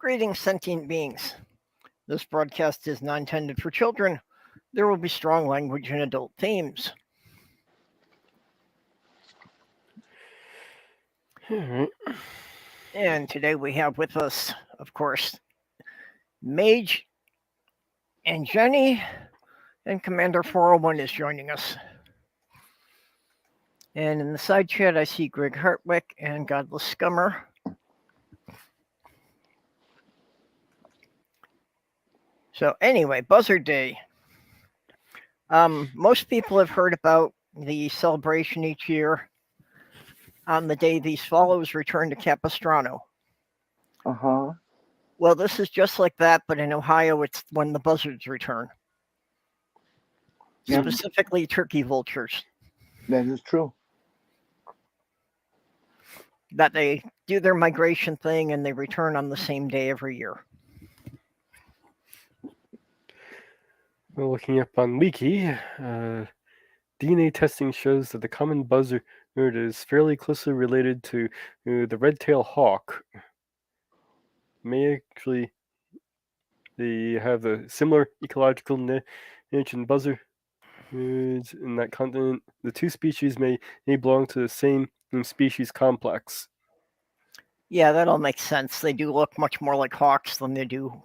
Greetings, sentient beings. This broadcast is not intended for children. There will be strong language and adult themes. And today we have with us, of course, Mage and Jenny, and Commander 401 is joining us. And in the side chat, I see Greg Hartwick and Godless Scummer. So anyway, Buzzard Day. Most people have heard about the celebration each year on the day these swallows return to Capistrano. Uh-huh. Well, this is just like that, but in Ohio, it's when the buzzards return. Yep. Specifically, turkey vultures. That is true. That they do their migration thing and they return on the same day every year. Well, looking up on Wiki, DNA testing shows that the common buzzard is fairly closely related to the red-tailed hawk. May actually they have a similar ecological niche in buzzards in that continent. The two species may belong to the same species complex. Yeah, that all makes sense. They do look much more like hawks than they do,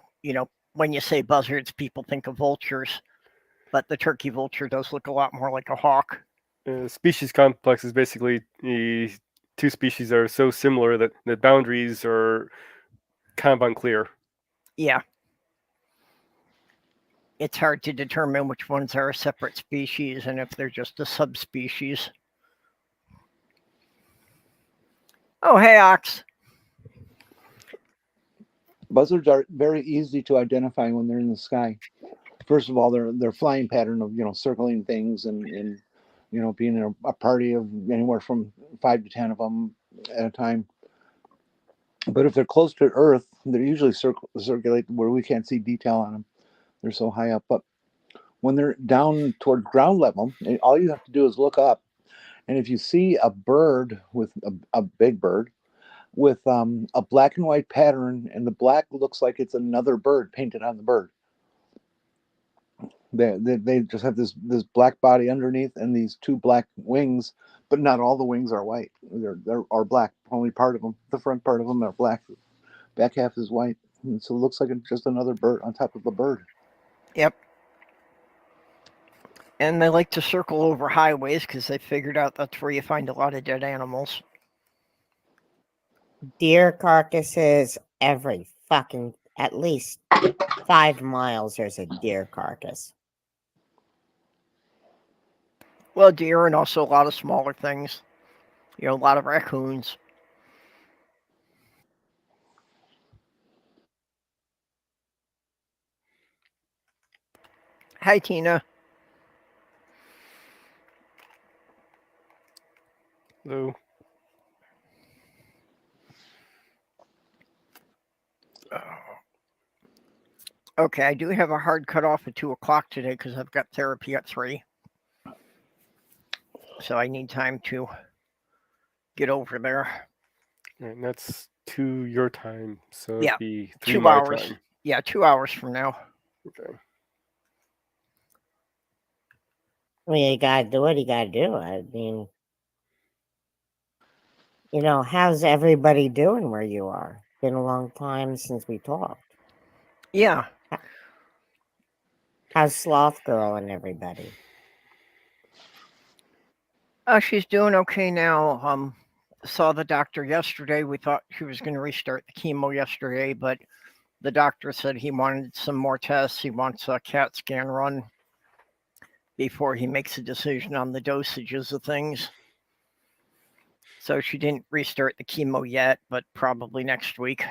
when you say buzzards, people think of vultures. But the turkey vulture does look a lot more like a hawk. Species complex is basically the two species that are so similar that the boundaries are kind of unclear. Yeah. It's hard to determine which ones are a separate species and if they're just a subspecies. Oh, hey, Ox. Buzzards are very easy to identify when they're in the sky. First of all, their flying pattern of circling things and being in a party of anywhere from 5 to 10 of them at a time. But if they're close to Earth, they're usually circulate where we can't see detail on them. They're so high up. But when they're down toward ground level, all you have to do is look up. And if you see a bird with a big bird with a black and white pattern, and the black looks like it's another bird painted on the bird. They just have this black body underneath and these two black wings, but not all the wings are white. They're black. Only part of them, the front part of them, are black. Back half is white, and so it looks like it's just another bird on top of a bird. Yep. And they like to circle over highways because they figured out that's where you find a lot of dead animals. Deer carcasses every fucking, at least 5 miles, there's a deer carcass. Well, deer and also a lot of smaller things. A lot of raccoons. Hi, Tina. Hello. Okay, I do have a hard cutoff at 2 o'clock today because I've got therapy at 3. So I need time to get over there. And that's 2 your time, so Yeah, it'd be 3 2 my hours. time. Yeah, 2 hours from now. Okay. Well, you gotta do what you gotta do. I mean, how's everybody doing where you are? Been a long time since we talked. Yeah. How's Sloth Girl and everybody? She's doing okay now. Saw the doctor yesterday. We thought she was going to restart the chemo yesterday, but the doctor said he wanted some more tests. He wants a CAT scan run before he makes a decision on the dosages of things. So she didn't restart the chemo yet, but probably next week.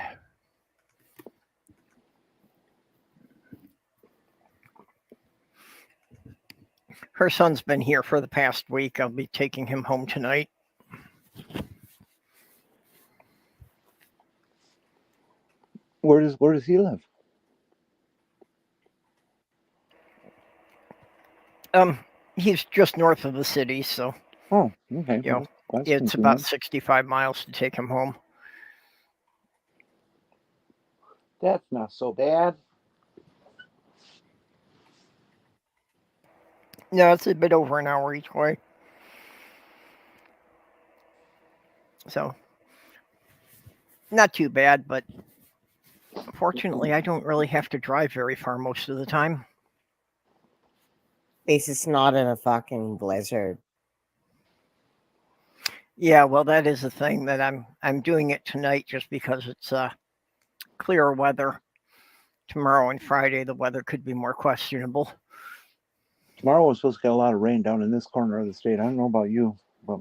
Her son's been here for the past week. I'll be taking him home tonight. Where does he live? He's just north of the city, so. Oh, okay. It's about 65 miles to take him home. That's not so bad. No, it's a bit over an hour each way. So, not too bad, but fortunately, I don't really have to drive very far most of the time. At least it's not in a fucking blizzard. Yeah, well, that is the thing that I'm doing it tonight just because it's clearer weather. Tomorrow and Friday, the weather could be more questionable. Tomorrow was supposed to get a lot of rain down in this corner of the state. I don't know about you, but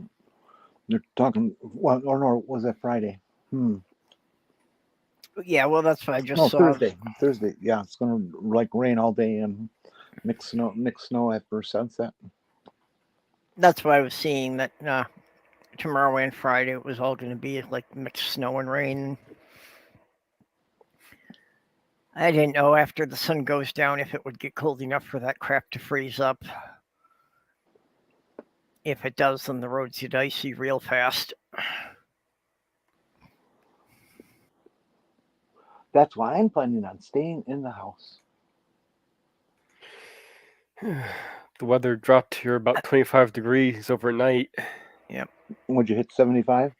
they're talking. Well, or no, was that Friday? Yeah, well, that's what I just No, saw. Thursday. Yeah, it's gonna like rain all day and mix snow after sunset. That's what I was seeing, that tomorrow and Friday it was all going to be like mixed snow and rain. I didn't know after the sun goes down if it would get cold enough for that crap to freeze up. If it does, then the roads get icy real fast. That's why I'm planning on staying in the house. The weather dropped here about 25 degrees overnight. Would you hit 75?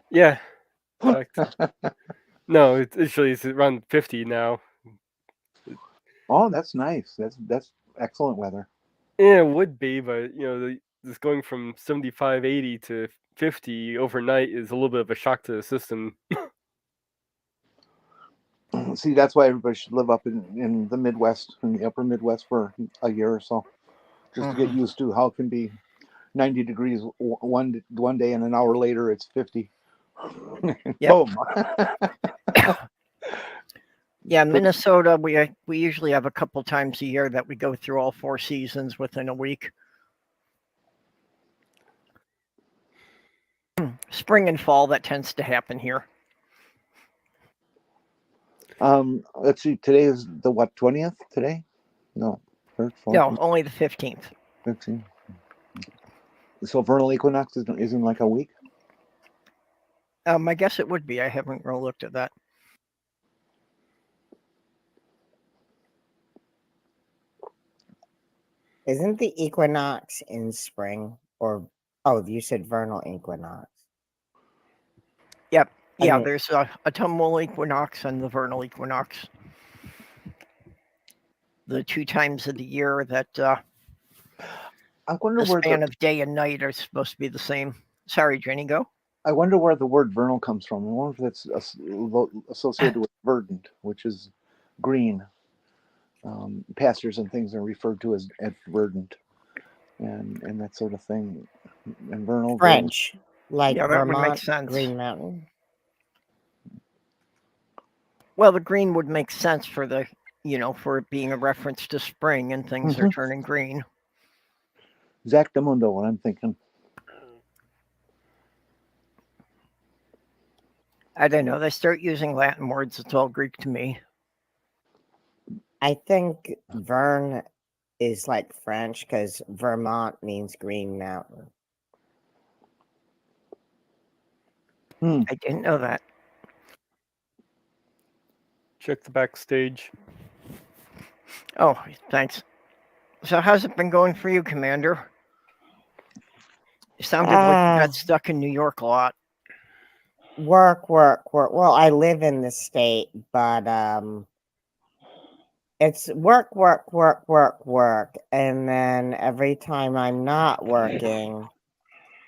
Yeah. In fact, no, it's around 50 now. Oh, that's nice. That's excellent weather. Yeah, it would be, but this going from 75, 80 to 50 overnight is a little bit of a shock to the system. See, that's why everybody should live up in the Midwest, in the upper Midwest, for a year or so, just to get used to how it can be 90 degrees one day, and an hour later it's 50. Yep. Boom. Yeah, Minnesota, we usually have a couple times a year that we go through all 4 seasons within a week. Spring and fall, that tends to happen here. Let's see. Today is the 20th today? No. 3rd, 4th, No, only the 15th. 15th. So vernal equinox isn't like a week? I guess it would be. I haven't really looked at that. Isn't the equinox in spring? Or, oh, you said vernal equinox. Yep. Yeah, Okay. there's a autumnal equinox and the vernal equinox. The 2 times of the year that I wonder the where span of day and night are supposed to be the same. Sorry, Jenny, go. I wonder where the word vernal comes from. I wonder if that's associated with verdant, which is green. Pastures and things are referred to as verdant, and that sort of thing. And vernal. French, like Yeah, that would make Vermont, sense. Green Mountain. Well, the green would make sense for the, for it being a reference to spring and things are turning green. Exactamundo, what I'm thinking. I don't know. They start using Latin words. It's all Greek to me. I think Vern is like French because Vermont means Green Mountain. I didn't know that. Check the backstage. Oh, thanks. So how's it been going for you, Commander? It sounded like you got stuck in New York a lot. Work. Well, I live in the state, but it's work. And then every time I'm not working,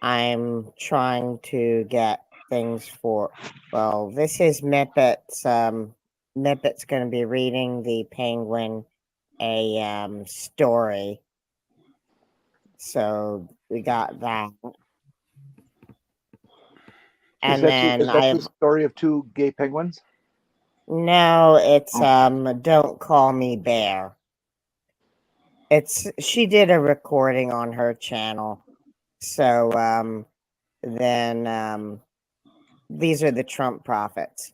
I'm trying to get things for, well, this is Mippett's. Mippett's going to be reading the Penguin a story. So we got that. And is that the story of 2 gay penguins? No, it's Don't Call Me Bear. She did a recording on her channel. So then these are the Trump prophets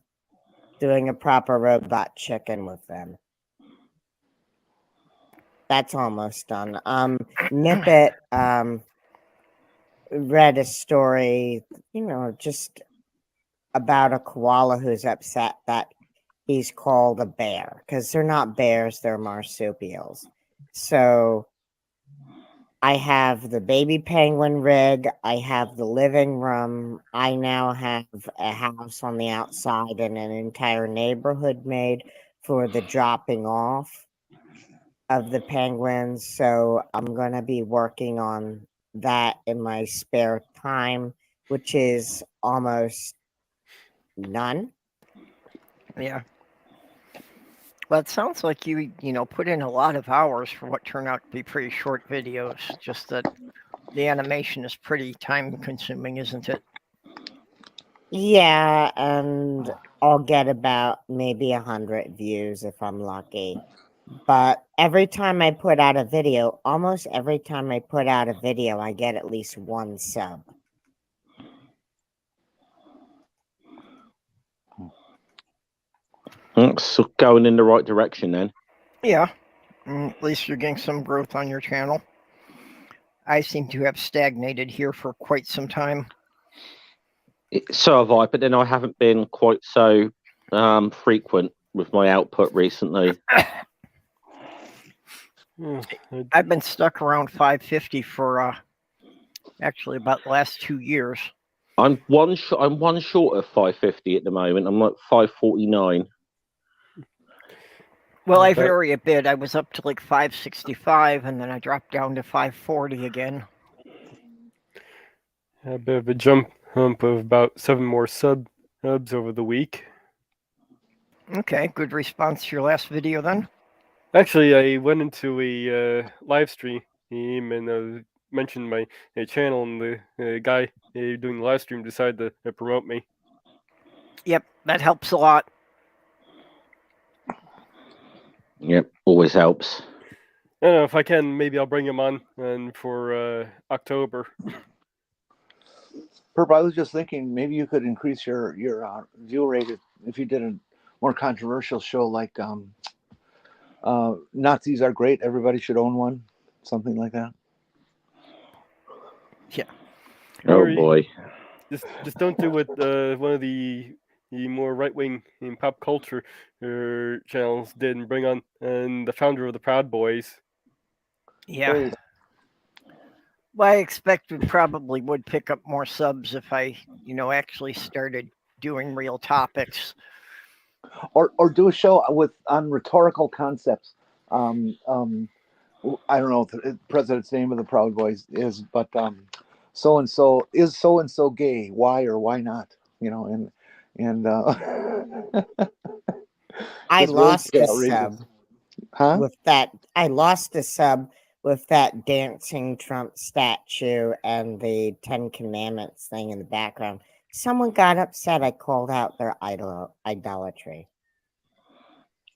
doing a proper robot chicken with them. That's almost done. Nippet read a story, just about a koala who's upset that he's called a bear because they're not bears, they're marsupials. So I have the baby penguin rig. I have the living room. I now have a house on the outside and an entire neighborhood made for the dropping off of the penguins. So I'm going to be working on that in my spare time, which is almost none. Yeah. Well, it sounds like you put in a lot of hours for what turned out to be pretty short videos. Just that the animation is pretty time consuming, isn't it? Yeah, and I'll get about maybe 100 views if I'm lucky. But every time I put out a video, almost every time I put out a video, I get at least one sub. So going in the right direction then. Yeah. At least you're getting some growth on your channel. I seem to have stagnated here for quite some time. So have I, but then I haven't been quite so frequent with my output recently. I've been stuck around 550 for actually about the last 2 years. I'm one short of 550 at the moment. I'm like 549. Well, I Okay. vary a bit. I was up to like 565, and then I dropped down to 540 again. A bit of a hump of about 7 more subs over the week. Okay, good response to your last video then. Actually, I went into a live stream and mentioned my channel, and the guy doing the live stream decided to promote me. Yep, that helps a lot. Yep, always helps. I don't know if I can. Maybe I'll bring him on and for October. Purple, I was just thinking maybe you could increase your view rate if you did a more controversial show like Nazis are great, everybody should own one, something like that. Yeah. Oh Or boy. just don't do what one of the more right wing in pop culture channels did and bring on and the founder of the Proud Boys. Yeah. Hey, Well, I expect we probably would pick up more subs if I, actually started doing real topics. or do a show on rhetorical concepts. I don't know what the president's name of the Proud Boys is, but so and so gay? Why or why not? And I it's really lost a outrageous. sub Huh? with that. I lost a sub with that dancing Trump statue and the 10 Commandments thing in the background. Someone got upset I called out their idolatry.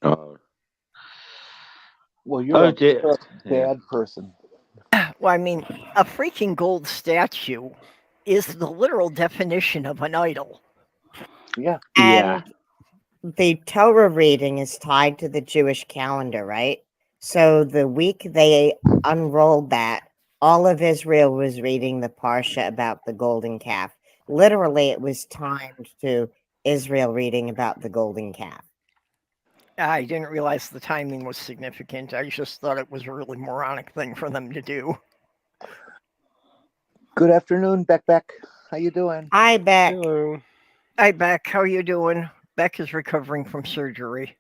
Oh, Well, you're dear. a Yeah. bad person. Well, I mean, a freaking gold statue is the literal definition of an idol. Yeah. Yeah. And the Torah reading is tied to the Jewish calendar, right? So the week they unrolled that, all of Israel was reading the Parsha about the golden calf. Literally, it was timed to Israel reading about the golden calf. I didn't realize the timing was significant. I just thought it was a really moronic thing for them to do. Good afternoon, Beck. How you doing? Hi, Beck. Hello. Hi, Beck. How you doing? Beck is recovering from surgery.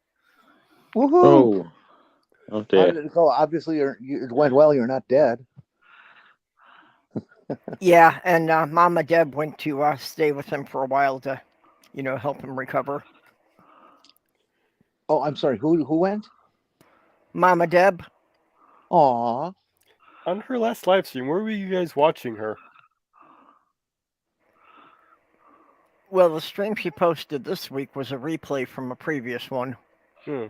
Woohoo! Oh How dear. did it go? Obviously, it went well. You're not dead. Yeah, and Mama Deb went to stay with him for a while to, help him recover. Oh, I'm sorry. Who went? Mama Deb? Aw. On her last live stream, where were you guys watching her? Well, the stream she posted this week was a replay from a previous one. Oh.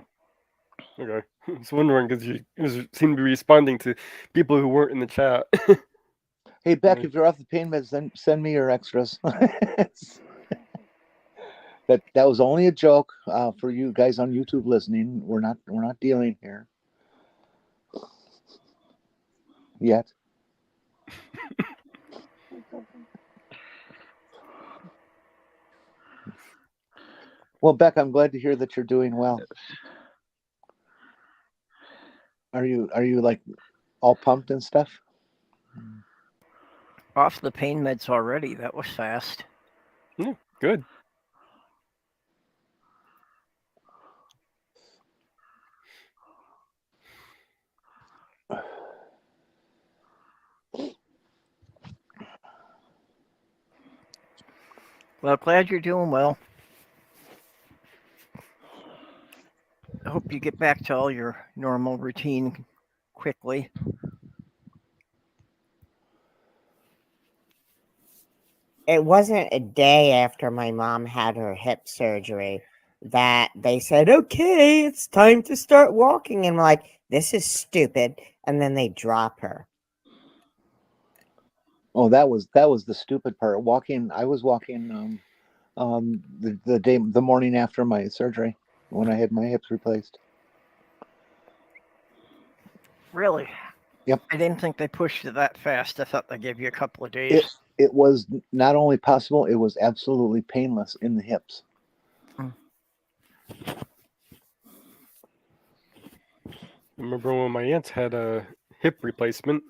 Okay. I was wondering because you seemed to be responding to people who weren't in the chat. Hey, Beck, Right. if you're off the pain meds, then send me your extras. That was only a joke for you guys on YouTube listening. We're not dealing here yet. Well, Beck, I'm glad to hear that you're doing well. Are you like all pumped and stuff? Off the pain meds already. That was fast. Yeah, good. Well, glad you're doing well. I hope you get back to all your normal routine quickly. It wasn't a day after my mom had her hip surgery that they said, okay, it's time to start walking. And we're like, this is stupid. And then they drop her. Oh, that was the stupid part. I was walking the morning after my surgery when I had my hips replaced. Really? Yep. I didn't think they pushed it that fast. I thought they gave you a couple of days. It was not only possible, it was absolutely painless in the hips. I remember when my aunt had a hip replacement.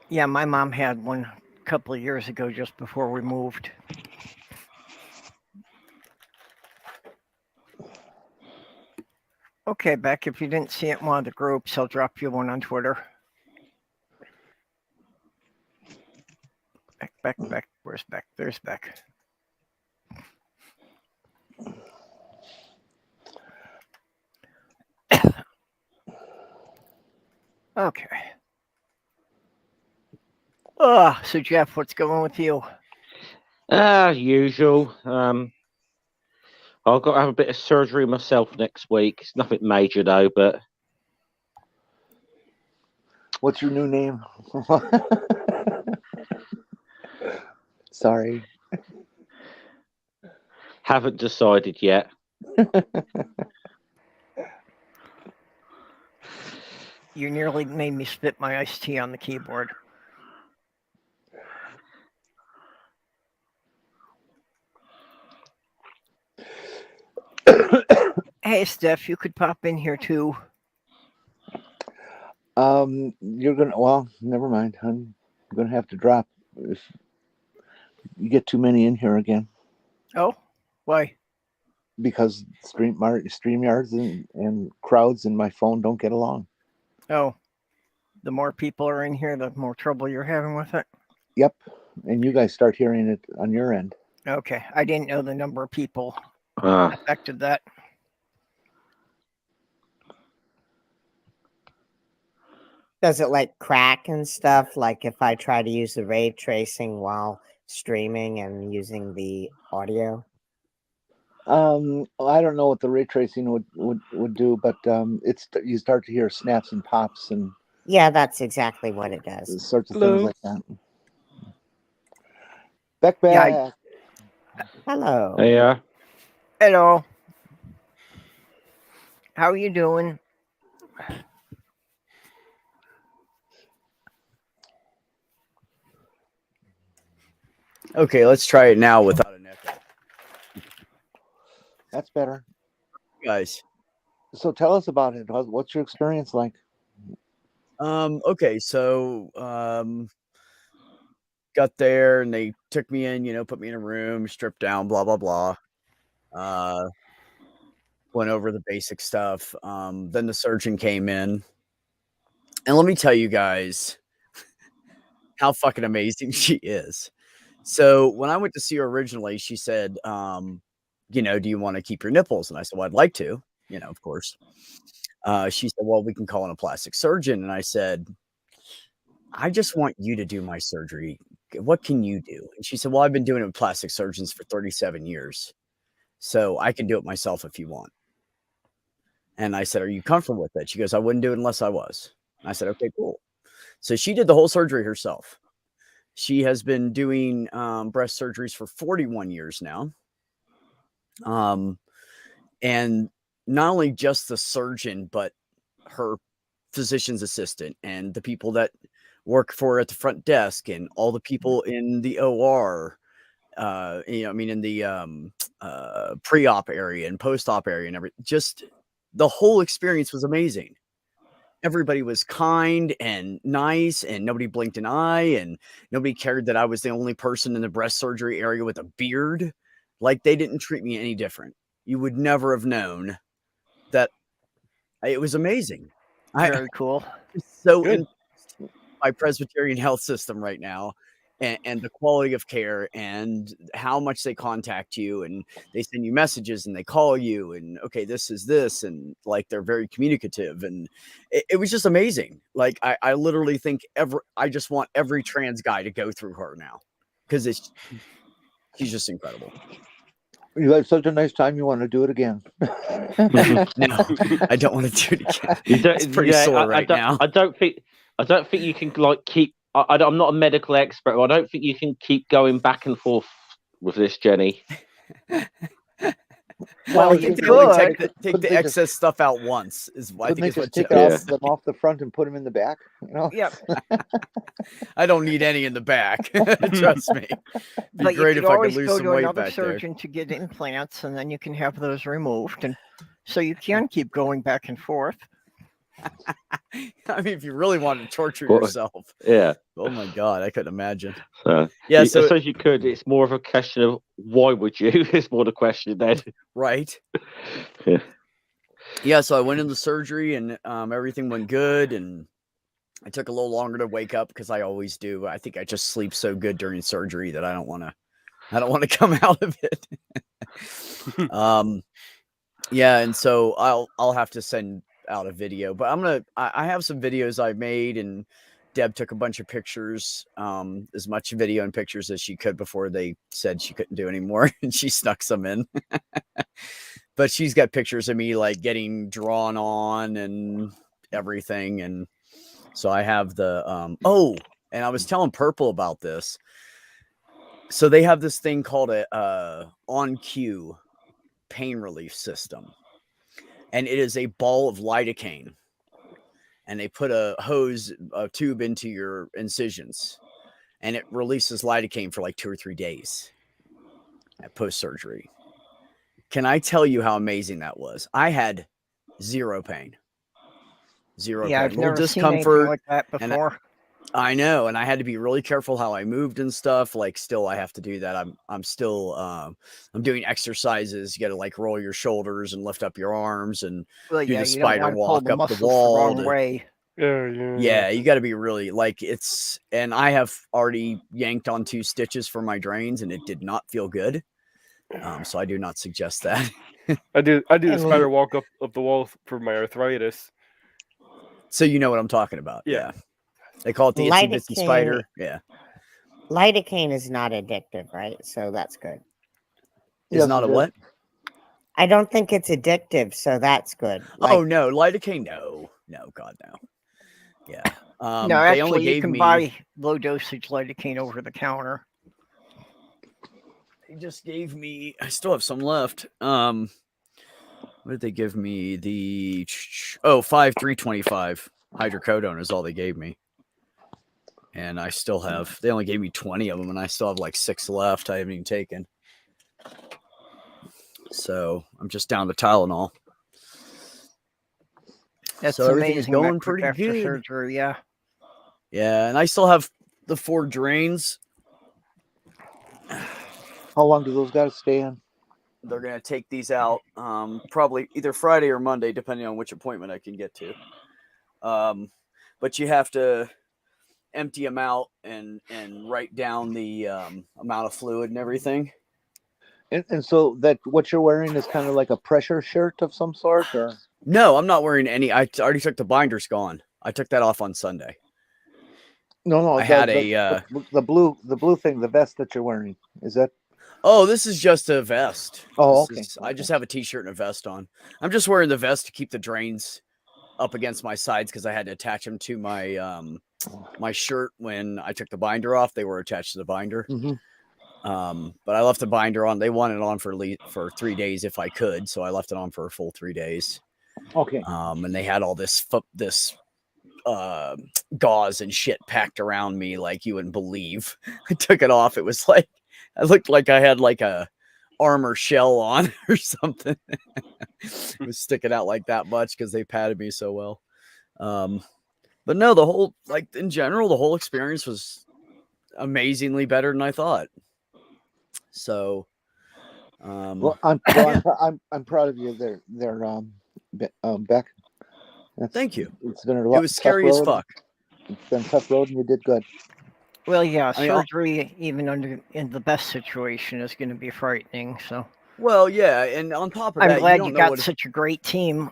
Yeah, my mom had one a couple of years ago just before we moved. Okay, Beck, if you didn't see it in one of the groups, I'll drop you one on Twitter. Beck. Where's Beck? There's Beck. Okay. So Jeff, what's going with you? Usual. I've got to have a bit of surgery myself next week. It's nothing major though, but What's your new name? Sorry. haven't decided yet. You nearly made me spit my iced tea on the keyboard. Hey, Steph, you could pop in here too. Well, never mind. I'm gonna have to drop if you get too many in here again. Oh, why? Because StreamYards and crowds and my phone don't get along. Oh, the more people are in here, the more trouble you're having with it. Yep. And you guys start hearing it on your end. Okay, I didn't know the number of people Ah, affected that. Does it like crack and stuff? Like if I try to use the ray tracing while streaming and using the audio? I don't know what the ray tracing would do, but you start to hear snaps and pops and Yeah, that's exactly what it does. sorts of Hello. things like that. Beck. Yeah, Hello. yeah. Hello. How are you doing? Okay, let's try it now without an echo. That's better. Guys. So tell us about it. What's your experience like? Okay, so got there and they took me in, put me in a room, stripped down, blah blah blah. Went over the basic stuff. Then the surgeon came in. And let me tell you guys how fucking amazing she is. So when I went to see her originally, she said, do you want to keep your nipples? And I said, well, I'd like to, of course. She said, well, we can call in a plastic surgeon. And I said, I just want you to do my surgery. What can you do? And she said, well, I've been doing it with plastic surgeons for 37 years. So I can do it myself if you want. And I said, are you comfortable with it? She goes, I wouldn't do it unless I was. And I said, okay, cool. So she did the whole surgery herself. She has been doing breast surgeries for 41 years now. And not only just the surgeon, but her physician's assistant and the people that work for her at the front desk and all the people in the OR in the pre-op area and post-op area and everything. Just the whole experience was amazing. Everybody was kind and nice, and nobody blinked an eye, and nobody cared that I was the only person in the breast surgery area with a beard. Like, they didn't treat me any different. You would never have known that. It was amazing. Very cool. So Good. in my Presbyterian health system right now, and the quality of care and how much they contact you, and they send you messages and they call you, and okay, this is this, and like they're very communicative, and it was just amazing. Like I literally think I just want every trans guy to go through her now, because she's just incredible. You had such a nice time. You want to do it again? No, I don't want to do it again. It's pretty sore right now. I don't think you can like keep. I'm not a medical expert. I don't think you can keep going back and forth with this, Jenny. Well, you you can only could. take the excess stuff out once. I think is what take you them off the front and put them in the back. You know? Yep. I don't need any in the back. Trust me. It'd be But great you if could I could always lose go some to weight another back there. surgeon to get implants, and then you can have those removed, and so you can keep going back and forth. I mean, if you really want to torture Well, yourself. Yeah. Oh my God, I couldn't imagine. So, Yeah, I so suppose you could. It's more of a question of why would you? It's more the question then. right. Yeah. Yeah, so I went into surgery and everything went good, and I took a little longer to wake up because I always do. I think I just sleep so good during surgery that I don't want to come out of it. Yeah, and so I'll have to send out a video, but I have some videos I made, and Deb took a bunch of pictures, as much video and pictures as she could before they said she couldn't do anymore, and she snuck some in. But she's got pictures of me like getting drawn on and everything, and so I have the and I was telling Purple about this. So they have this thing called a on cue pain relief system, and it is a ball of lidocaine, and they put a tube into your incisions, and it releases lidocaine for like 2 or 3 days at post-surgery. Can I tell you how amazing that was? I had zero pain. Zero Yeah, pain. I've Little never seen discomfort. anything like that before. I know, and I had to be really careful how I moved and stuff. Like, still, I have to do that. I'm still I'm doing exercises. You got to like roll your shoulders and lift up your arms and Well, do yeah, the you don't spider want to pull walk the up the muscles the wall. wrong way. Yeah, you got to be really like it's. And I have already yanked on 2 stitches for my drains, and it did not feel good. So I do not suggest that. I do the mean- spider walk up the wall for my arthritis. So you know what I'm talking about. Yeah. They call it the itsy bitsy Lidocaine- spider. Yeah. Lidocaine is not addictive, right? So that's good. It's Yes, not it a is. what? I don't think it's addictive, so that's good. Oh no, lidocaine, no, God, no. Yeah. No, They only actually, you gave can me. buy low dosage lidocaine over the counter. They just gave me. I still have some left. What did they give me? The 5-325 hydrocodone is all they gave me, and I still have. They only gave me 20 of them, and I still have like 6 left. I haven't even taken. So I'm just down to Tylenol. That's So everything is amazing. that going quick pretty after good. surgery. Yeah. Yeah, and I still have the 4 drains. How long do those guys stay in? They're gonna take these out probably either Friday or Monday, depending on which appointment I can get to. But you have to empty them out and write down the amount of fluid and everything. And so that what you're wearing is kind of like a pressure shirt of some sort, or No, I'm not wearing any. I already took the binders gone. I took that off on Sunday. no. I had the blue thing, the vest that you're wearing. Is that? Oh, this is just a vest. Oh, This okay. I just have a t-shirt and a vest on. I'm just wearing the vest to keep the drains up against my sides because I had to attach them to my my shirt when I took the binder off. They were attached to the binder. Mhm. But I left the binder on. They wanted it on for 3 days if I could, so I left it on for a full 3 days. Okay. And they had all this gauze and shit packed around me like you wouldn't believe. I took it off. It was like I looked like I had like a armor shell on or something. It was sticking out like that much because they patted me so well. But no, the whole, like in general, the whole experience was amazingly better than I thought. So, Well, I'm proud of you there, Beck. Thank you. It's been a It was scary as fuck. It's been a tough road, and you did good. Well, yeah, I mean, surgery, even in the best situation, is going to be frightening. So, Well, yeah, and on top of I'm that, glad don't you know got what such a great team.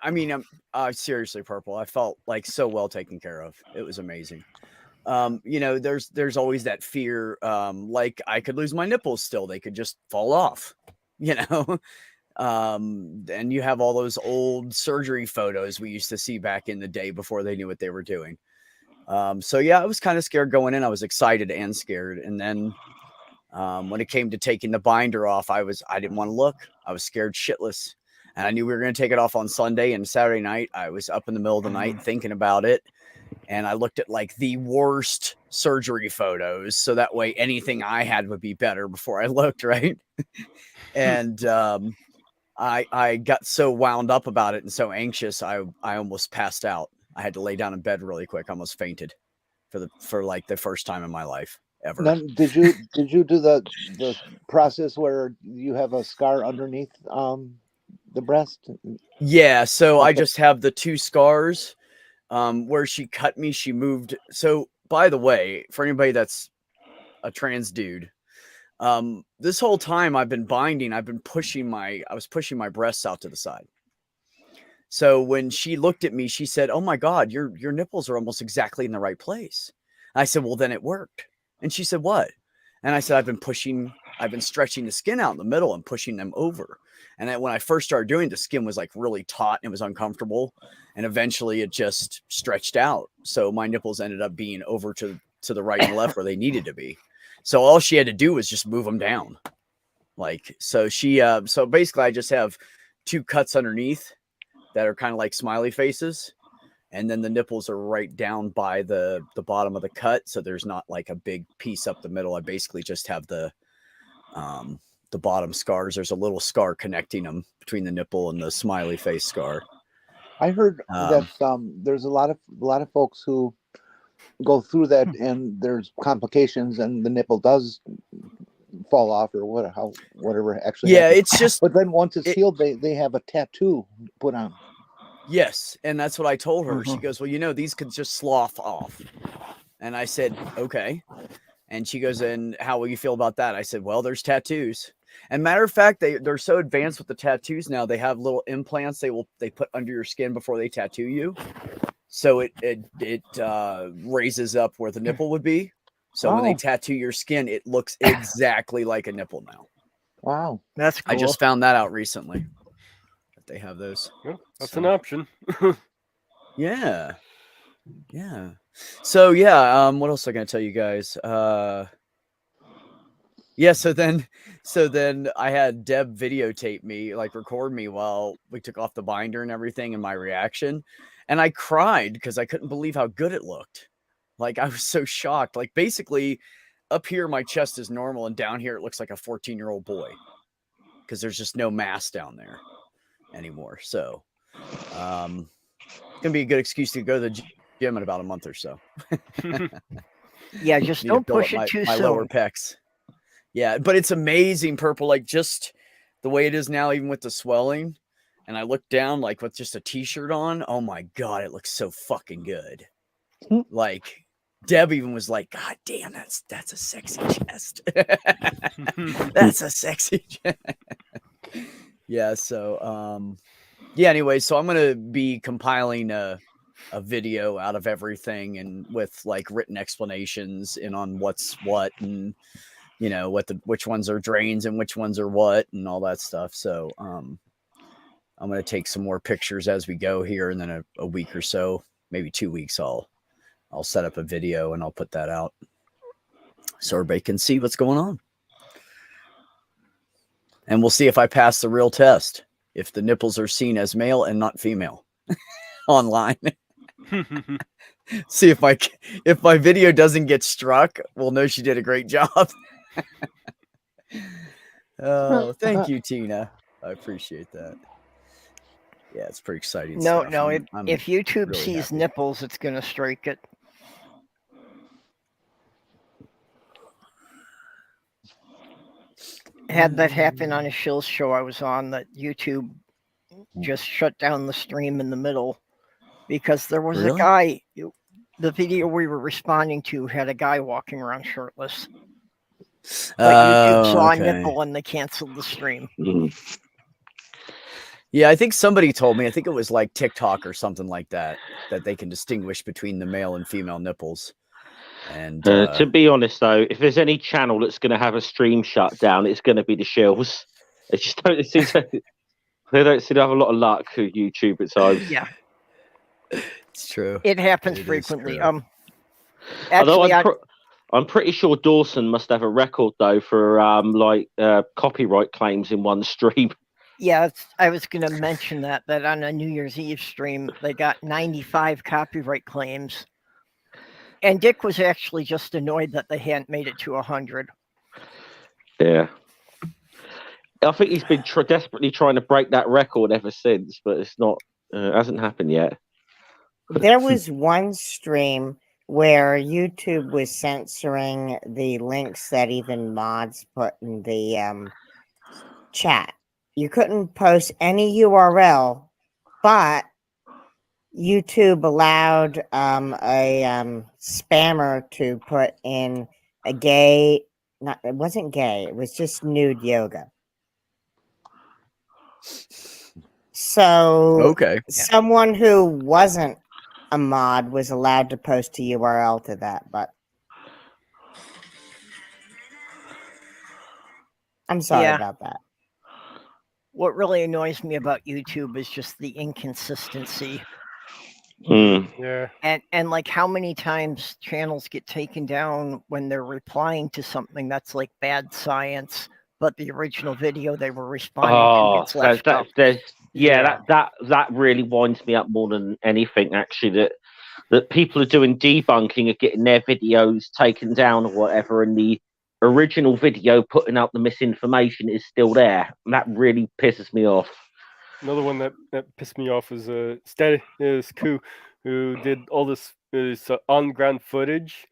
I mean, seriously, Purple. I felt like so well taken care of. It was amazing. You know, there's always that fear, like I could lose my nipples still. They could just fall off, you know. And you have all those old surgery photos we used to see back in the day before they knew what they were doing. So yeah, I was kind of scared going in. I was excited and scared. And then when it came to taking the binder off, I didn't want to look. I was scared shitless. And I knew we were going to take it off on Sunday, and Saturday night I was up in the middle of the night thinking about it. And I looked at like the worst surgery photos, so that way anything I had would be better before I looked, right? And I got so wound up about it and so anxious, I almost passed out. I had to lay down in bed really quick, almost fainted for like the first time in my life ever. Then, did you do the process where you have a scar underneath the breast? Yeah, so I Okay. just have the 2 scars. Where she cut me, she moved. So, by the way, for anybody that's a trans dude, this whole time I've been binding, I was pushing my breasts out to the side. So when she looked at me, she said, "Oh my God, your nipples are almost exactly in the right place." I said, "Well, then it worked." And she said, "What?" And I said, I've been stretching the skin out in the middle and pushing them over. And then when I first started doing, the skin was like really taut and it was uncomfortable. And eventually it just stretched out. So my nipples ended up being over to the right and left where they needed to be. So all she had to do was just move them down. Like, so so basically I just have 2 cuts underneath that are kind of like smiley faces. And then the nipples are right down by the bottom of the cut. So there's not like a big piece up the middle. I basically just have the bottom scars. There's a little scar connecting them between the nipple and the smiley face scar. I heard that there's a lot of folks who go through that, and there's complications, and the nipple does fall off or whatever actually. Yeah, happens. it's just. But then once it's healed, they have a tattoo put on. Yes, and that's what I told her. She Mhm. goes, "Well, you know, these could just slough off." And I said, "Okay." And she goes, "And how will you feel about that?" I said, "Well, there's tattoos." And matter of fact, they're so advanced with the tattoos now. They have little implants they put under your skin before they tattoo you, so it raises up where the nipple would be. So when they Oh. tattoo your skin, it looks exactly like a nipple now. Wow. That's cool. I just found that out recently that they have those. Well, that's So- an option. Yeah. Yeah. So yeah, what else am I gonna tell you guys? Yeah, so then I had Deb videotape me, like record me while we took off the binder and everything and my reaction. And I cried because I couldn't believe how good it looked. Like I was so shocked. Like basically up here my chest is normal and down here it looks like a 14-year-old boy. Because there's just no mass down there anymore. So gonna be a good excuse to go to the gym in about a month or so. Yeah, just Need to don't build push up it too my lower soon. pecs. Yeah, but it's amazing, Purple. Like just the way it is now, even with the swelling. And I look down like with just a t-shirt on. Oh my God, it looks so fucking good. Like Deb even was like, "God damn, that's a sexy chest." That's a sexy chest. Yeah, so yeah, anyway, so I'm gonna be compiling a video out of everything and with like written explanations and on what's what and you know which ones are drains and which ones are what and all that stuff. So I'm gonna take some more pictures as we go here, and then a week or so, maybe 2 weeks, I'll set up a video and I'll put that out so everybody can see what's going on. And we'll see if I pass the real test, if the nipples are seen as male and not female online. See if my video doesn't get struck, we'll know she did a great job. Oh, thank you, Tina. I appreciate that. Yeah, it's pretty exciting No, stuff. no. I'm If YouTube really sees happy. nipples, it's gonna strike it. Had that happen on a Shills show I was on, that YouTube just shut down the stream in the middle because there was a Really? guy. The video we were responding to had a guy walking around shirtless, but YouTube saw a Okay. nipple and they canceled the stream. Yeah, I think somebody told me, I think it was like TikTok or something like that, that they can distinguish between the male and female nipples. And to be honest, though, if there's any channel that's going to have a stream shut down, it's going to be the Shills. They just don't seem to. They don't seem to have a lot of luck with YouTube at times. Yeah, it's true. it happens It is frequently. true. Although Actually, I'm pretty sure Dawson must have a record though for copyright claims in one stream. yeah, I was going to mention that on a New Year's Eve stream, they got 95 copyright claims. And Dick was actually just annoyed that they hadn't made it to 100. Yeah. I think he's been desperately trying to break that record ever since, but it's not, hasn't happened yet. There was one stream where YouTube was censoring the links that even mods put in the chat. You couldn't post any URL, but YouTube allowed a spammer to put in a gay, it wasn't gay, it was just nude yoga. So Okay. someone who wasn't a mod was allowed to post a URL to that, but I'm sorry Yeah. about that. What really annoys me about YouTube is just the inconsistency. Yeah. And like how many times channels get taken down when they're replying to something that's like bad science, but the original video they were responding to gets left up. That really winds me up more than anything. Actually, that people are doing debunking of getting their videos taken down or whatever, and the original video putting out the misinformation is still there. And that really pisses me off. Another one that pissed me off was Status Coup, who did all this on-ground footage.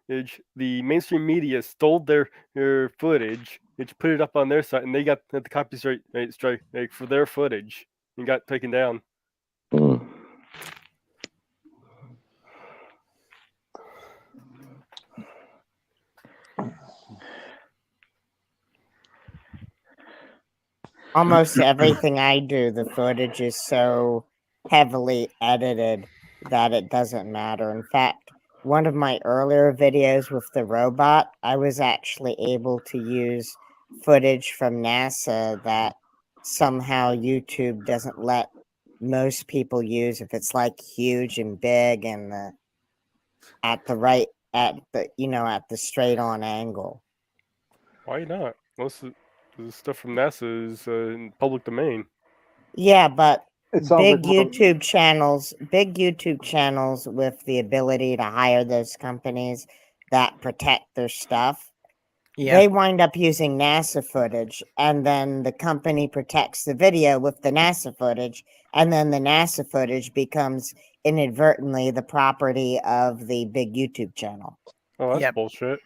The mainstream media stole their footage, which put it up on their site, and they got the copyright strike for their footage and got taken down. Almost everything I do, the footage is so heavily edited that it doesn't matter. In fact, one of my earlier videos with the robot, I was actually able to use footage from NASA that somehow YouTube doesn't let most people use if it's like huge and big and at the straight on angle. Why not? Most of the stuff from NASA is in public domain. Yeah, but It sounds big like YouTube channels with the ability to hire those companies that protect their stuff, they wind up using NASA footage, and then the company protects the video with the NASA footage, and then the NASA footage becomes inadvertently the property of the big YouTube channel. Oh, that's bullshit.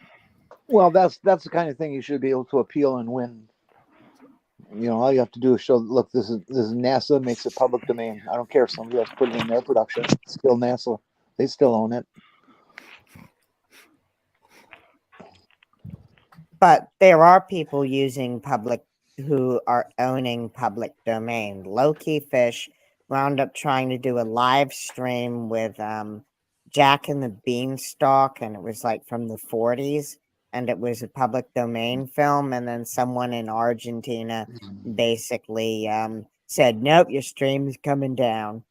Well, that's the kind of thing you should be able to appeal and win. You know, all you have to do is show, look, this is NASA, makes it public domain. I don't care if somebody else put it in their production. It's still NASA. They still own it. But there are people who are owning public domain. Low-key Fish wound up trying to do a live stream with Jack and the Beanstalk, and it was like from the 40s, and it was a public domain film, and then someone in Argentina basically said, nope, your stream is coming down.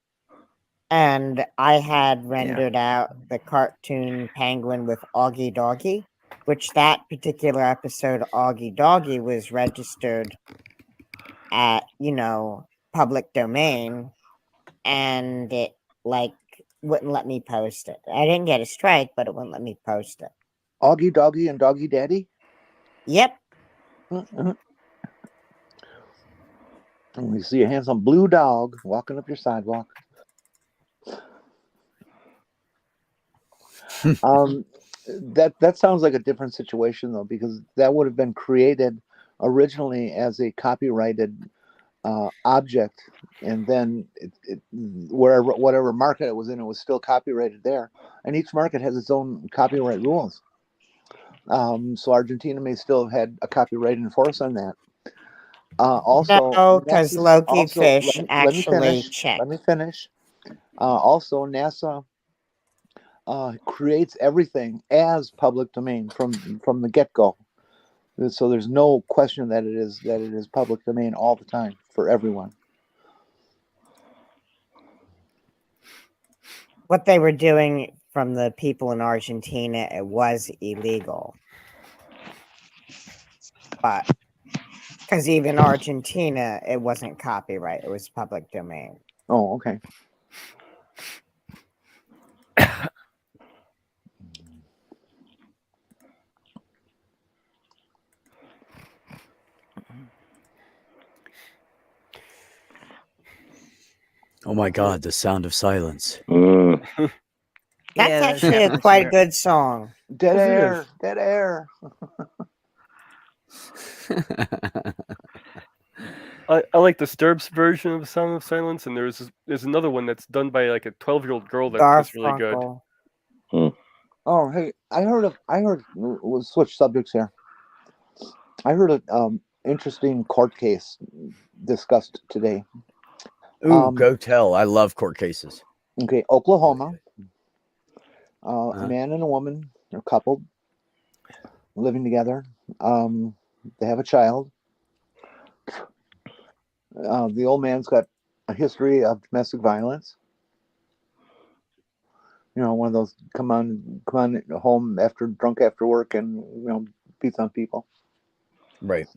And I had rendered out the cartoon penguin with Augie Doggy, which that particular episode, Augie Doggy, was registered at, public domain, and it, wouldn't let me post it. I didn't get a strike, but it wouldn't let me post it. Augie Doggy and Doggy Daddy? Yep. And we see a handsome blue dog walking up your sidewalk. That sounds like a different situation though, because that would have been created originally as a copyrighted object, and then whatever market it was in, it was still copyrighted there, and each market has its own copyright rules. So Argentina may still have had a copyright in force on that. Also, No, because Loki Fish let me actually finish. checked. Let me finish. Also, NASA creates everything as public domain from the get-go, so there's no question that it is public domain all the time for everyone. What they were doing from the people in Argentina, it was illegal. But because even Argentina, it wasn't copyright, it was public domain. Oh, okay. Oh my God, the sound of silence. That's Yeah, that actually a happens quite here. good song. Dead Yes, it air, is. dead air. I like the Sturbs version of the Sound of Silence, and there's another one that's done by like a 12-year-old girl that's really good. Garfunkel. Oh, hey, I heard. We'll switch subjects here. I heard an interesting court case discussed today. Ooh, go tell. I love court cases. Okay, Oklahoma. A Uh-huh. man and a woman are coupled, living together. They have a child. The old man's got a history of domestic violence. You know, one of those come on home drunk after work and beats on people. Right.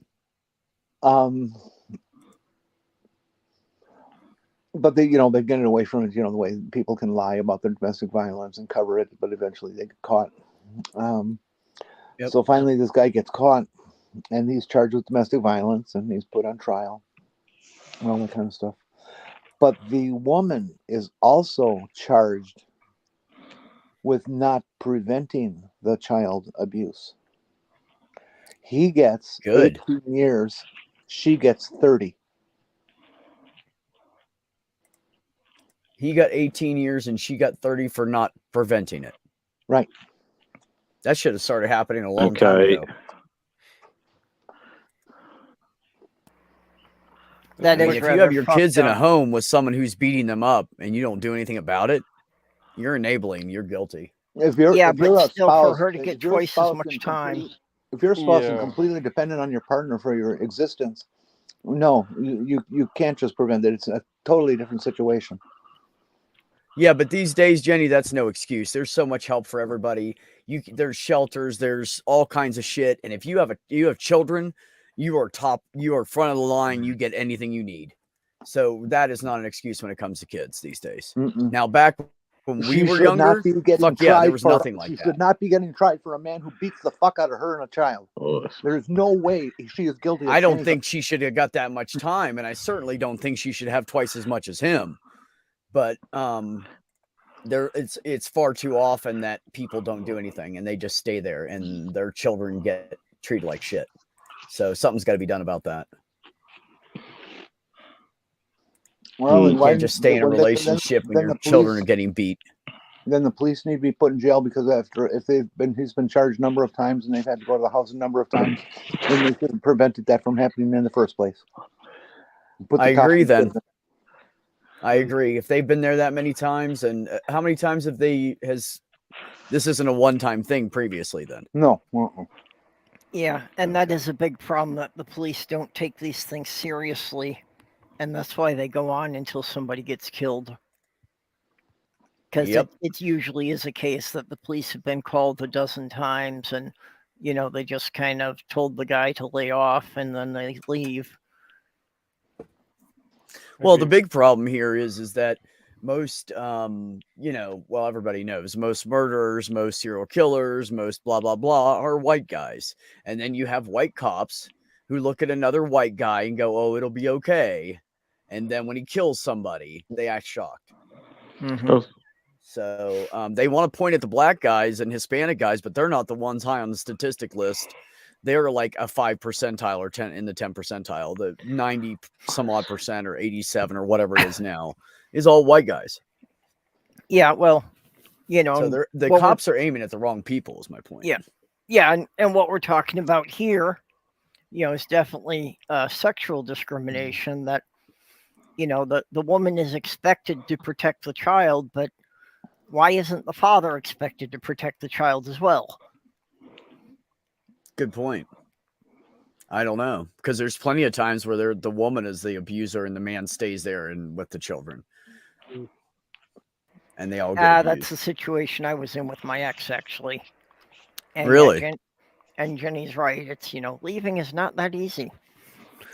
But they get it away from it. The way people can lie about their domestic violence and cover it, but eventually they get caught. Yep. So finally, this guy gets caught, and he's charged with domestic violence, and he's put on trial, and all that kind of stuff. But the woman is also charged with not preventing the child abuse. He gets Good. 18 years. She gets 30. He got 18 years and she got 30 for not preventing it. Right. That should have started happening a long time ago. That I mean, is if you rather have your fucked kids in a up. home with someone who's beating them up and you don't do anything about it, you're enabling. You're guilty. If you're Yeah, a but still, for spouse, her to if get you're a twice as spouse much and time. if you're a spouse and Yeah. completely dependent on your partner for your existence, no, you can't just prevent it. It's a totally different situation. Yeah, but these days, Jenny, that's no excuse. There's so much help for everybody. There's shelters, there's all kinds of shit. And if you have children, you are front of the line. You get anything you need. So that is not an excuse when it comes to kids these days. Mm-mm. Now, back when we were should younger, not be getting fuck yeah, there tried was for- nothing like She that. should not be getting tried for a man who beats the fuck out of her and a child. There is no way she is guilty of I don't anything. think she should have got that much time, and I certainly don't think she should have twice as much as him. But it's far too often that people don't do anything and they just stay there and their children get treated like shit. So something's got to be done about that. Well, You can't just stay in a relationship when your children are getting beat. Then the police need to be put in jail because he's been charged a number of times and they've had to go to the house a number of times, then they should have prevented that from happening in the first place. I agree then. I agree. If they've been there that many times, and how many times this isn't a one-time thing previously then? No. Yeah, and that is a big problem, that the police don't take these things seriously, and that's why they go on until somebody gets killed. Because it usually is a case that the police have been called a dozen times, and they just kind of told the guy to lay off, and then they leave. Well, the big problem here is that most well, everybody knows most murderers, most serial killers, most blah blah blah are white guys. And then you have white cops who look at another white guy and go, oh, it'll be okay. And then when he kills somebody, they act shocked. Mhm. So they want to point at the black guys and Hispanic guys, but they're not the ones high on the statistic list. They're like a 5 percentile or 10 in the 10 percentile. The 90 some odd percent or 87 or whatever it is now is all white guys. Yeah, well, you know, So the what we're- cops are aiming at the wrong people is my point. Yeah. Yeah, and what we're talking about here, you know, is definitely sexual discrimination. That, you know, the woman is expected to protect the child, but why isn't the father expected to protect the child as well? Good point. I don't know, because there's plenty of times where the woman is the abuser and the man stays there and with the children, and they all get abused. That's the situation I was in with my ex, actually. And Really? and Jenny's right. It's, you know, leaving is not that easy.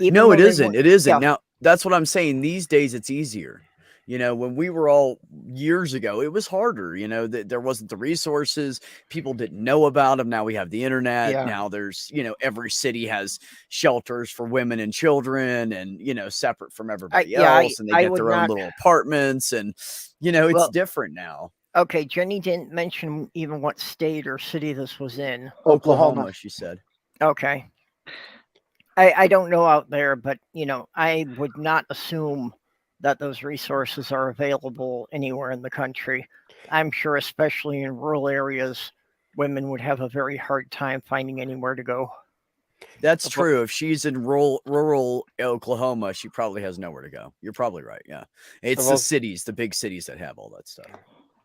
Even No, though it they isn't. want- It isn't. Yeah. Now, that's what I'm saying. These days, it's easier. You know, when we were all years ago, it was harder. You know, there wasn't the resources. People didn't know about them. Now we have the internet. Yeah. Now there's, you know, every city has shelters for women and children and, you know, separate from everybody yeah, else. And they I get would their own not- little apartments. And, you know, it's Well- different now. Okay, Jenny didn't mention even what state or city this was in. Oklahoma, she said. Okay. I don't know out there, but, you know, I would not assume that those resources are available anywhere in the country. I'm sure, especially in rural areas, women would have a very hard time finding anywhere to go. That's true. If she's in rural Oklahoma, she probably has nowhere to go. You're probably right. Yeah. It's the cities, the big cities that have all that stuff.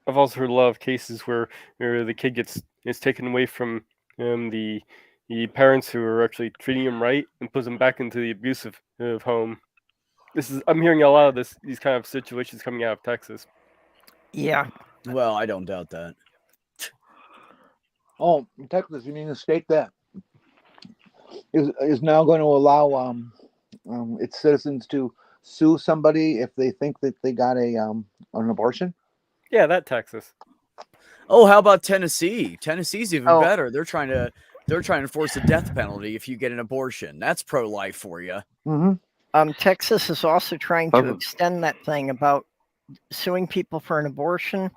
I've also heard a lot of cases where the kid is taken away from the parents who are actually treating him right and puts him back into the abusive home. I'm hearing a lot of these kind of situations coming out of Texas. Yeah. Well, I don't doubt that. Oh, Texas, you mean the state that is now going to allow its citizens to sue somebody if they think that they got an abortion? Yeah, that Texas. Oh, how about Tennessee? Tennessee's even Oh. better. They're trying to enforce the death penalty if you get an abortion. That's pro-life for you. Mm-hmm. Texas is also trying to Okay. extend that thing about suing people for an abortion.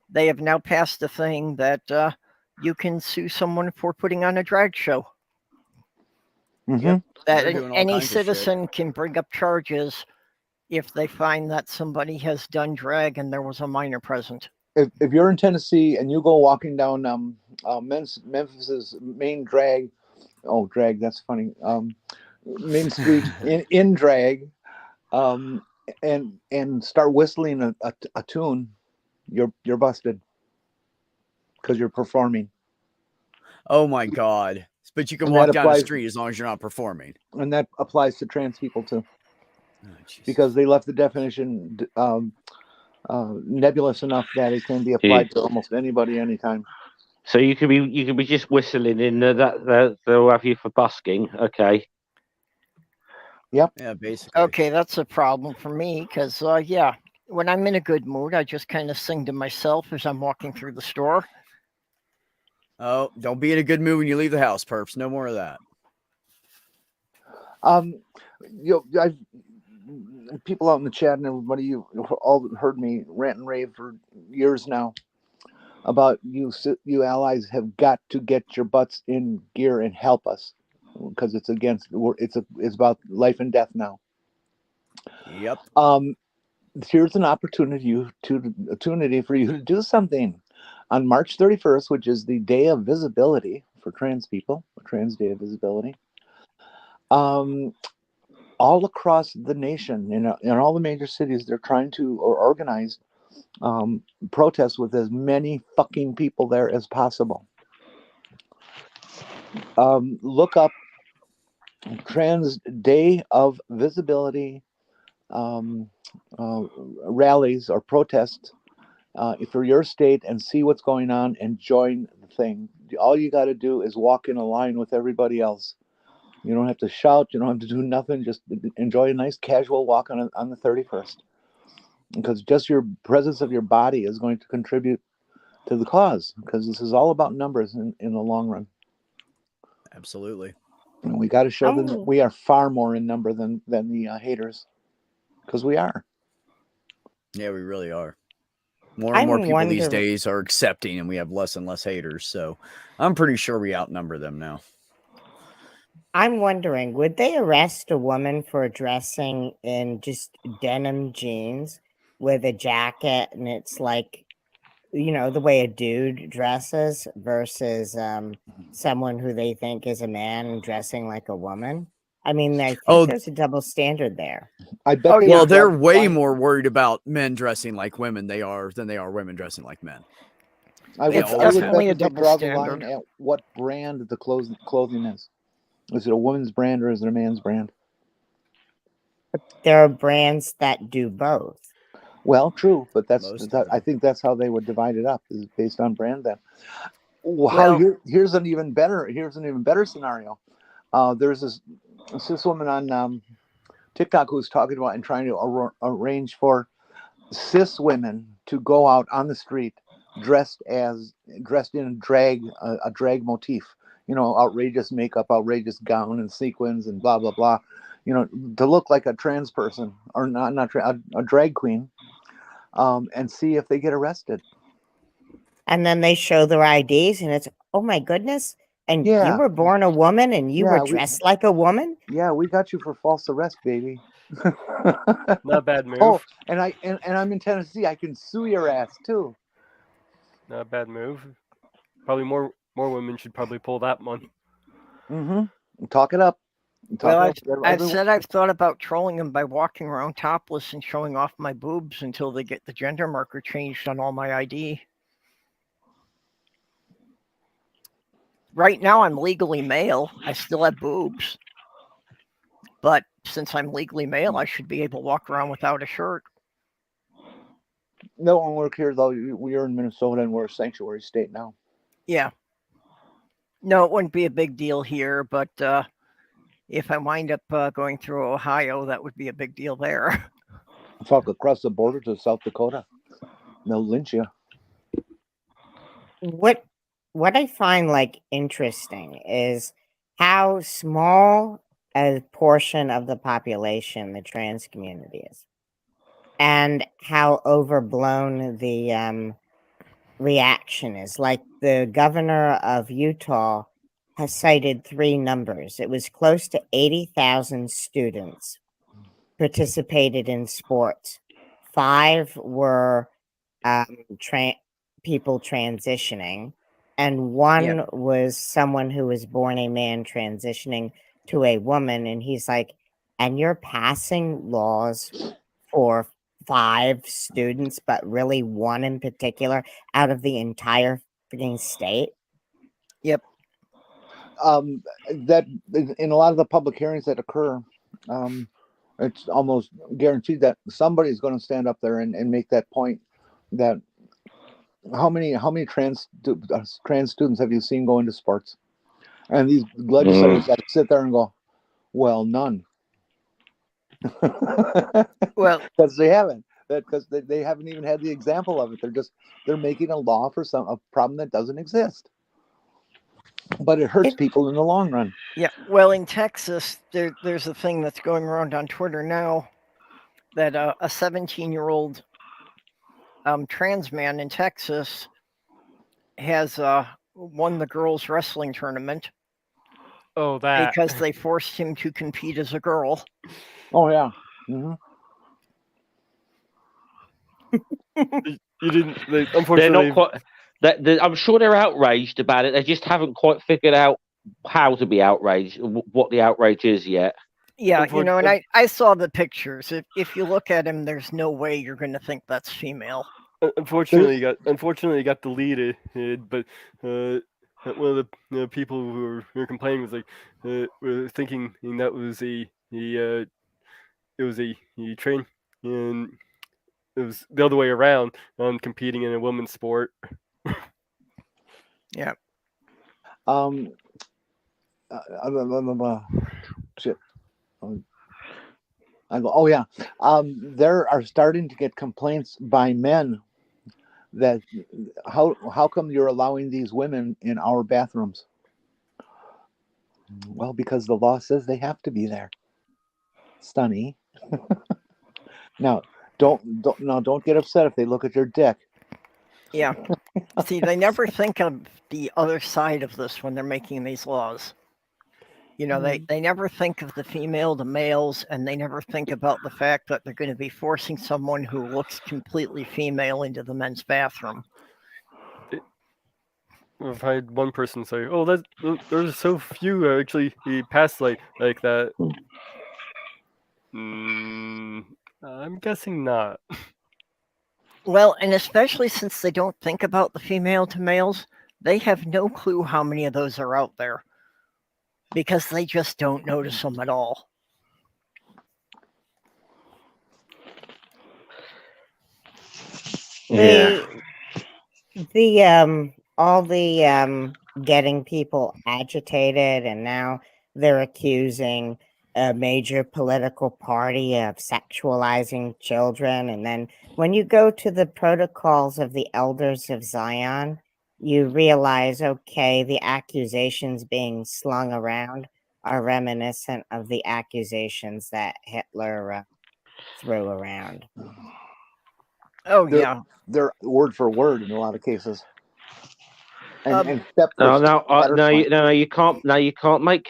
They have now passed a thing that you can sue someone for putting on a drag show. Mm-hmm. Yep. That They're doing all any kinds of shit. citizen can bring up charges if they find that somebody has done drag and there was a minor present. If you're in Tennessee and you go walking down Memphis's main drag, that's funny, Main Street in drag, and start whistling a tune, you're busted because you're performing, Oh my God. But you can And walk that down the applies- street as long as you're not performing. and that applies to trans people too, Oh, Jesus. because they left the definition nebulous enough that it can be applied to almost anybody, anytime. So you could be just whistling in that they'll have you for busking. Okay. Yeah, basically. Okay, that's a problem for me because, yeah, when I'm in a good mood, I just kind of sing to myself as I'm walking through the store. Oh, don't be in a good mood when you leave the house, perps. No more of that. People out in the chat and everybody, you all heard me rant and rave for years now about you allies have got to get your butts in gear and help us, because it's about life and death now. Yep. Here's an opportunity for you to do something on March 31st, which is the day of visibility for trans people, Trans Day of Visibility. All across the nation, in all the major cities, they're trying to organize protests with as many fucking people there as possible. Look up Trans Day of Visibility rallies or protests for your state and see what's going on and join the thing. All you got to do is walk in a line with everybody else. You don't have to shout. You don't have to do nothing. Just enjoy a nice casual walk on the 31st. because just your presence of your body is going to contribute to the cause, because this is all about numbers in the long run. Absolutely. And we got to show them Oh. that we are far more in number than the haters, because we are. Yeah, we really are. More and more I'm people these wondering- days are accepting, and we have less and less haters. So I'm pretty sure we outnumber them now. I'm wondering, would they arrest a woman for dressing in just denim jeans with a jacket, and it's like, you know, the way a dude dresses versus someone who they think is a man dressing like a woman? I mean, I think there's a double standard there. I bet. Oh, they yeah. Well, would they're draw the way line. more worried about men dressing like women than they are women dressing like men. I They would, always I would have. Definitely a bet that they double draw the standard. line at what brand the clothing is. Is it a woman's brand or is it a man's brand? There are brands that do both. Well, true, but Most of them. I think that's how they would divide it up, is based on brand. Then, Well- here's an even better scenario. There's this woman on TikTok who's talking about and trying to arrange for cis women to go out on the street dressed in a drag motif. You know, outrageous makeup, outrageous gown and sequins and blah blah blah. You know, to look like a trans person or a drag queen, and see if they get arrested. And then they show their IDs, and it's, oh my goodness, and Yeah. you were born a woman and you Yeah, were dressed like a woman? Yeah, we got you for false arrest, baby. Not a bad move. Oh, and I'm in Tennessee. I can sue your ass too. Not a bad move. Probably more women should probably pull that one. Mm-hmm. Talk it up. Well, Talk it up. I've said I've thought about trolling them by walking around topless and showing off my boobs until they get the gender marker changed on all my ID. Right now, I'm legally male. I still have boobs. But since I'm legally male, I should be able to walk around without a shirt. No one work here though. We are in Minnesota and we're a sanctuary state now. Yeah. No, it wouldn't be a big deal here, but if I wind up going through Ohio, that would be a big deal there. Fuck, across the border to South Dakota. They'll lynch you. What I find like interesting is how small a portion of the population the trans community is, and how overblown the reaction is. Like the governor of Utah has cited 3 numbers. It was close to 80,000 students participated in sports. 5 were people transitioning, and 1 was someone who was born a man transitioning to a woman. And he's like, and you're passing laws for 5 students, but really 1 in particular out of the entire freaking state. Yep. That in a lot of the public hearings that occur, it's almost guaranteed that somebody's going to stand up there and make that point. That how many trans students have you seen go into sports? And these legislators got to sit there and go, well, none. Well, because they haven't. Because they haven't even had the example of it. They're making a law for a problem that doesn't exist. But it hurts people in the long run. Yeah. Well, in Texas, there's a thing that's going around on Twitter now that a 17-year-old trans man in Texas has won the girls' wrestling tournament. Oh, that. Because they forced him to compete as a girl. Oh, yeah. Mm-hmm. You didn't. They're Unfortunately, not quite. I'm sure they're outraged about it. They just haven't quite figured out how to be outraged, what the outrage is yet. Yeah, you know, and I saw the pictures. If you look at him, there's no way you're going to think that's female. Unfortunately, it got deleted. But one of the people who were complaining was like, were thinking that was it was a train, and it was the other way around. Competing in a women's sport. Yeah. Shit. I go, oh yeah. There are starting to get complaints by men that how come you're allowing these women in our bathrooms? Well, because the law says they have to be there. Stunny. Now, don't get upset if they look at your dick. Yeah. See, they never think of the other side of this when they're making these laws. You know, they never think of the female, the males, and they never think about the fact that they're going to be forcing someone who looks completely female into the men's bathroom. I've had one person say, "Oh, there's so few actually he passed like that." I'm guessing not. Well, and especially since they don't think about the female to males, they have no clue how many of those are out there because they just don't notice them at all. Yeah. All the getting people agitated, and now they're accusing a major political party of sexualizing children. And then when you go to the protocols of the elders of Zion, you realize, okay, the accusations being slung around are reminiscent of the accusations that Hitler threw around. Oh, yeah. They're word for word in a lot of cases. And You can't make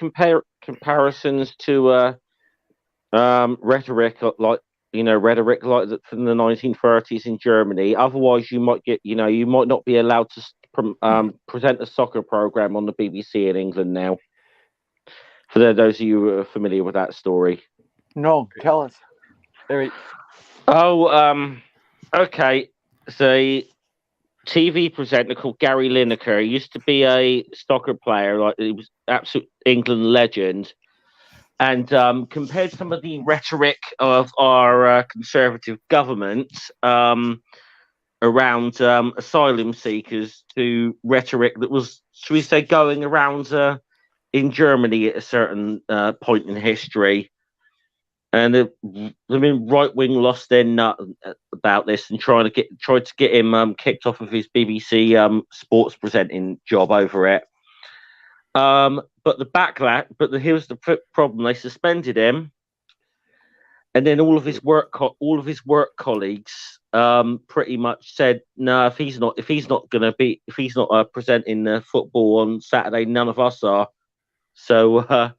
comparisons to rhetoric like that from the 1930s in Germany. Otherwise, you might not be allowed to present a soccer program on the BBC in England now. For those of you who are familiar with that story. No, tell us. Anyway. Okay. So, TV presenter called Gary Lineker. He used to be a soccer player, like he was absolute England legend. And compared some of the rhetoric of our conservative government around asylum seekers to rhetoric that was, should we say, going around in Germany at a certain point in history. And the right wing lost their nut about this and tried to get him kicked off of his BBC sports presenting job over it. But the backlash. Here's the problem: they suspended him, and then all of his work colleagues pretty much said, "No, if he's not presenting football on Saturday, none of us are." So.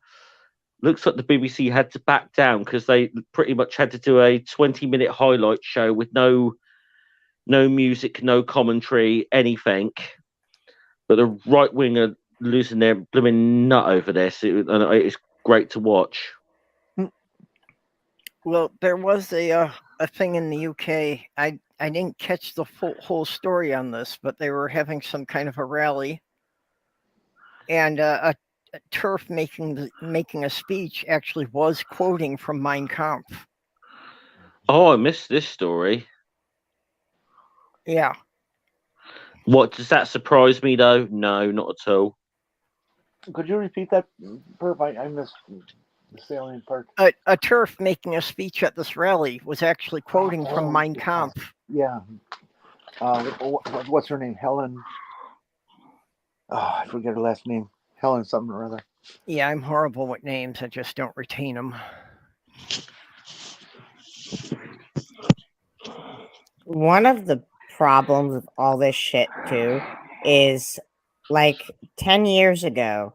Looks like the BBC had to back down because they pretty much had to do a 20-minute highlight show with no music, no commentary, anything. But the right wing are losing their blooming nut over this. It's great to watch. Well, there was a thing in the UK. I didn't catch the whole story on this, but they were having some kind of a rally, and a TERF making a speech actually was quoting from Mein Kampf. Oh, I missed this story. Yeah. What, does that surprise me though? No, not at all. Could you repeat that, Perp? I missed the salient part. A TERF making a speech at this rally was actually quoting from Mein Kampf. Yeah. What's her name? Helen. Oh, I forget her last name. Helen something or other. Yeah, I'm horrible with names. I just don't retain them. One of the problems with all this shit, too, is like 10 years ago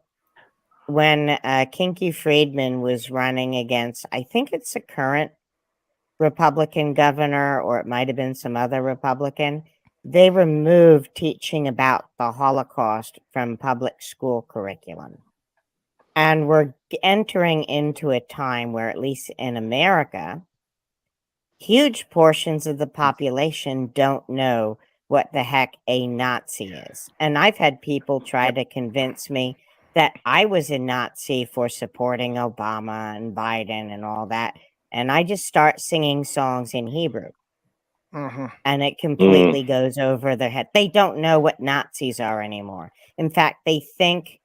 when Kinky Friedman was running against, I think it's a current Republican governor, or it might have been some other Republican. They removed teaching about the Holocaust from public school curriculum. And we're entering into a time where, at least in America, huge portions of the population don't know what the heck a Nazi is. And I've had people try to convince me that I was a Nazi for supporting Obama and Biden and all that. And I just start singing songs in Hebrew. Mm-hmm. And it completely goes over their head. They don't know what Nazis are anymore. In fact, they think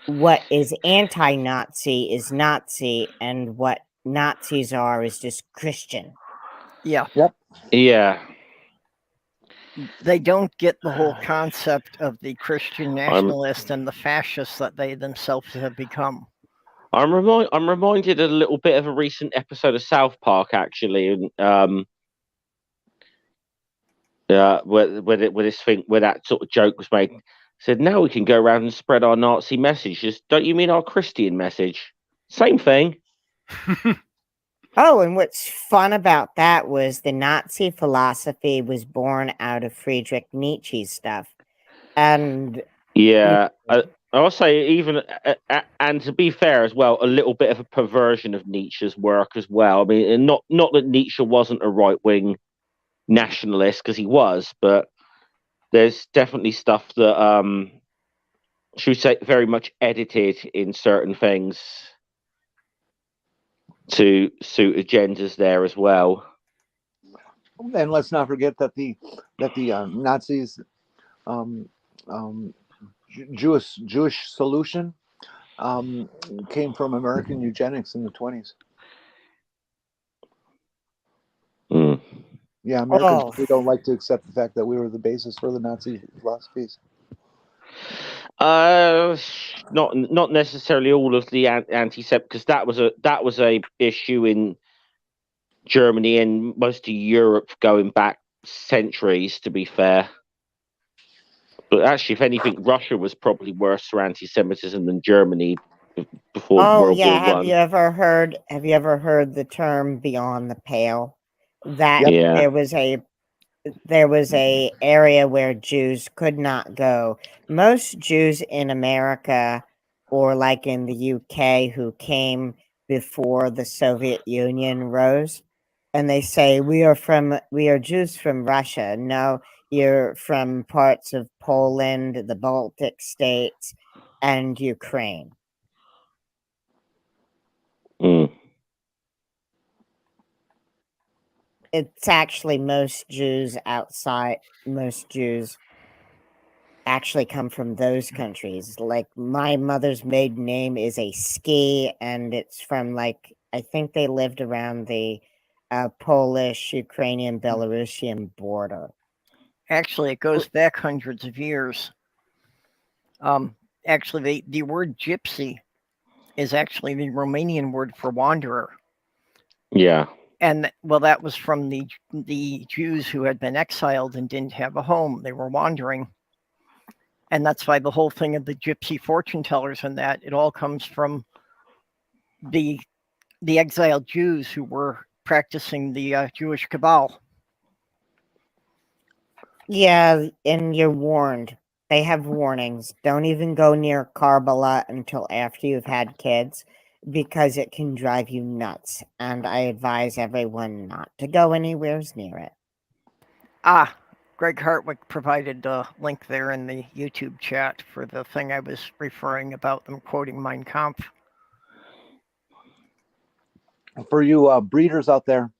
what is anti-Nazi is Nazi, and what Nazis are is just Christian. Yeah. Yeah. They don't get the whole concept of the Christian nationalist and the fascists that they themselves have become. I'm reminded a little bit of a recent episode of South Park, actually, and where that sort of joke was made. Said, now we can go around and spread our Nazi messages. Don't you mean our Christian message? Same thing. Oh, and what's fun about that was the Nazi philosophy was born out of Friedrich Nietzsche's stuff. And yeah, I'll say even, and to be fair as well, a little bit of a perversion of Nietzsche's work as well. I mean, and not that Nietzsche wasn't a right-wing nationalist, because he was, but there's definitely stuff that, should we say, very much edited in certain things to suit agendas there as well. And let's not forget that the Nazis Jewish solution came from American eugenics in the 20s. Mm. Yeah, Americans we don't like to accept the fact that we were the basis for the Nazi philosophies. Not necessarily all of the anti-Semitic, because that was a issue in Germany and most of Europe going back centuries, to be fair. But actually, if anything, Russia was probably worse for anti-Semitism than Germany before World War have One. you ever heard the term beyond the pale? That Yeah. there was a area where Jews could not go. Most Jews in America, or like in the UK, who came before the Soviet Union rose, and they say we are Jews from Russia. No, you're from parts of Poland, the Baltic states, and Ukraine. Mm. It's actually most Jews actually come from those countries. Like my mother's maiden name is a ski, and it's from I think they lived around the Polish, Ukrainian, Belarusian border. Actually, it goes back hundreds of years. Actually, the word gypsy is actually the Romanian word for wanderer. Yeah. And well, that was from the Jews who had been exiled and didn't have a home. They were wandering. And that's why the whole thing of the gypsy fortune tellers and that, it all comes from the exiled Jews who were practicing the Jewish Cabal. Yeah, and you're warned. They have warnings. Don't even go near Karbala until after you've had kids, because it can drive you nuts. And I advise everyone not to go anywhere near it. Greg Hartwick provided a link there in the YouTube chat for the thing I was referring about them quoting Mein Kampf. For you breeders out there,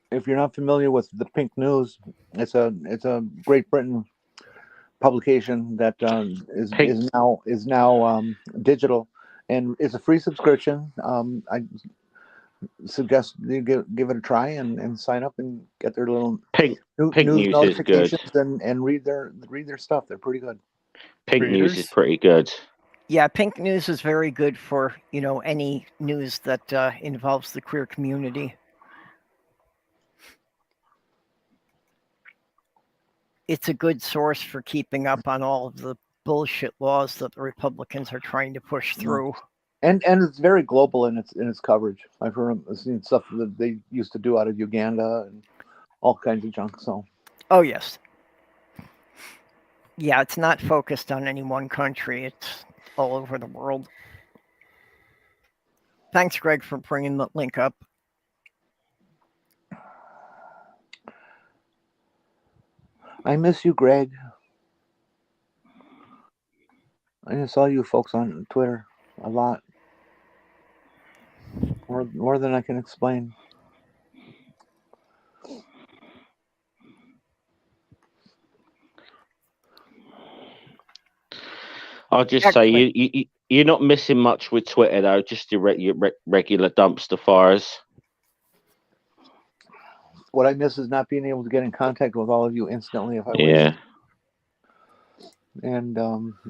if you're not familiar with the Pink News, it's a Great Britain publication that is now digital, and it's a free subscription. I suggest you give it a try and sign up and get their little Pink news News notifications is good. and read their stuff. They're pretty good. Pink News is pretty good. Yeah, Pink News is very good for any news that involves the queer community. It's a good source for keeping up on all of the bullshit laws that the Republicans are trying to push through. And it's very global in its coverage. I've seen stuff that they used to do out of Uganda and all kinds of junk. So. Oh yes. Yeah, it's not focused on any one country. It's all over the world. Thanks, Greg, for bringing the link up. I miss you, Greg. I just saw you folks on Twitter a lot. More than I can explain. I'll just say you're not missing much with Twitter though. Just your regular dumpster fires. What I miss is not being able to get in contact with all of you instantly if I wish. Yeah. And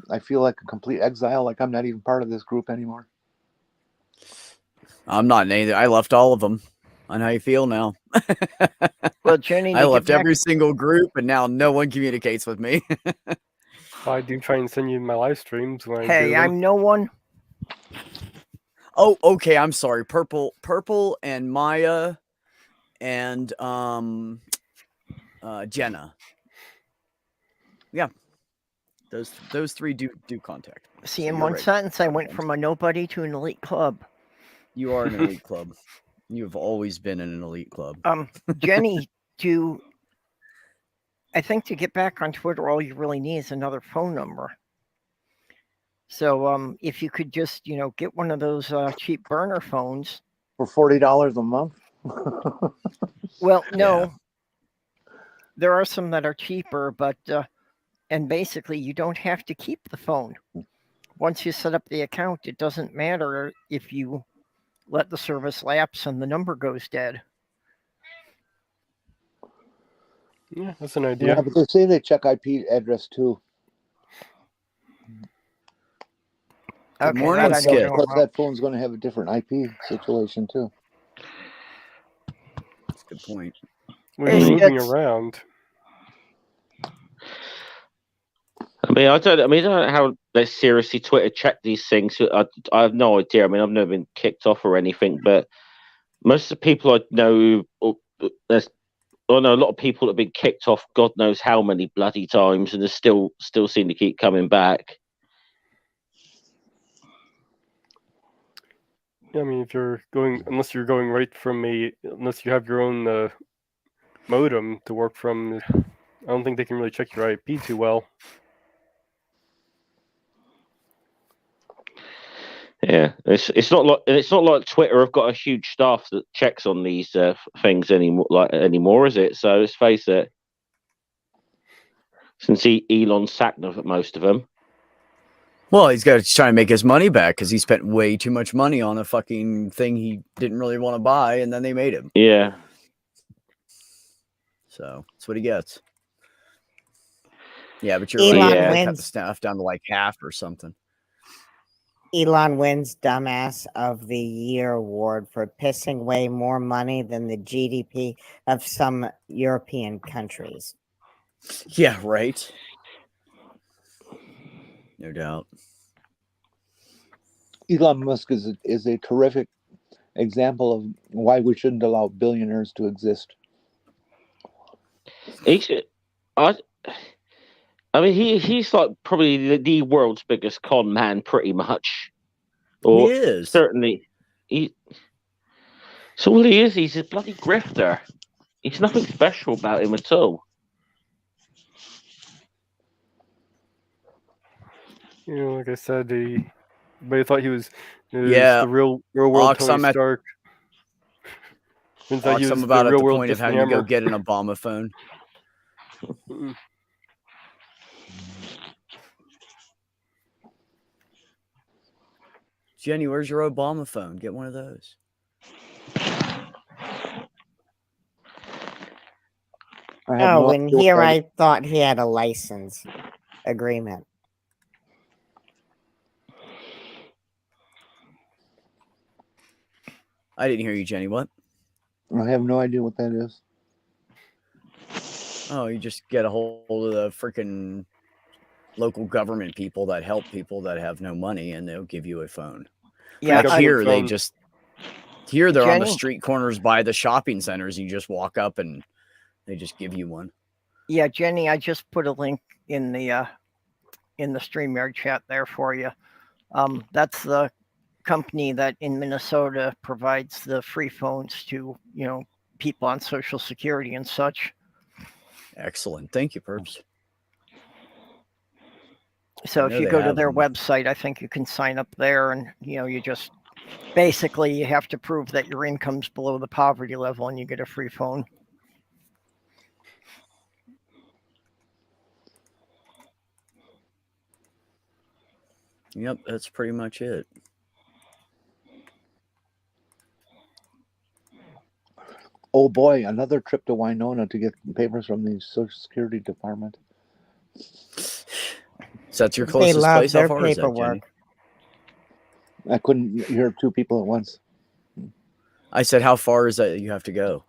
I feel like a complete exile, like I'm not even part of this group anymore. I'm not in either. I left all of them. On how you feel now? Well, Jenny, I to left get back, every single group, and now no one communicates with me. I do try and send you my live streams when I do hey, them. I'm no one. Oh, okay. I'm sorry. Purple, and Maya, and Jenna. Yeah, those three do contact me. See, So in you're one right. sentence, I went from a nobody to an elite club. You are an elite club. You've always been in an elite club. Jenny, I think to get back on Twitter, all you really need is another phone number. So if you could just, get one of those cheap burner phones. For $40 a month? Well, no. Yeah. There are some that are cheaper, but and basically you don't have to keep the phone. Once you set up the account, it doesn't matter if you let the service lapse and the number goes dead. Yeah, that's an idea. Yeah, but they say they check IP address too. Good morning, that I don't Skid. know Plus, about. that phone's going to have a different IP situation too. That's a good point. We're just moving It's- around. I don't know how they seriously Twitter check these things. I have no idea. I mean, I've never been kicked off or anything, but most of the people I know, I know a lot of people have been kicked off God knows how many bloody times, and they still seem to keep coming back. Yeah, I mean, if you're going, unless you're going right from unless you have your own modem to work from, I don't think they can really check your IP too well. Yeah, it's not like Twitter have got a huge staff that checks on these things anymore, is it? So let's face it. Since Elon sacked most of them. Well, he's trying to make his money back because he spent way too much money on a fucking thing he didn't really want to buy, and then they made him. Yeah. So that's what he gets. Yeah, but you're Elon right. wins. Cut the staff down to like half or something. Elon wins Dumbass of the Year award for pissing away more money than the GDP of some European countries. Yeah, right. No doubt. Elon Musk is a terrific example of why we shouldn't allow billionaires to exist. He's like probably the world's biggest con man, pretty much. Or He is. certainly so all he is, he's a bloody grifter. There's nothing special about him at all. Like I said, everybody thought he was Yeah. the real world Ox, Tony I'm at- Stark. Turns out he was I'm about the at real the world point of Justin having to go Hammer. get an Obama phone. Jenny, where's your Obama phone? Get one of those. And here I thought he had a license agreement. I didn't hear you, Jenny. What? I have no idea what that is. Oh, you just get a hold of the freaking local government people that help people that have no money, and they'll give you a phone. Yeah, Like here, phone. they're on the Jenny? street corners by the shopping centers. You just walk up and they just give you one. Yeah, Jenny, I just put a link in the StreamYard chat there for you. That's the company that in Minnesota provides the free phones to, people on Social Security and such. Excellent. Thank you, Perps. So I if know you they go to have their them. website, I think you can sign up there, and you just basically you have to prove that your income's below the poverty level, and you get a free phone. Yep, that's pretty much it. Oh boy, another trip to Winona to get papers from the Social Security Department. So that's your They closest love place? How their far is that, Jenny? paperwork. I couldn't hear two people at once. I said, how far is that you have to go?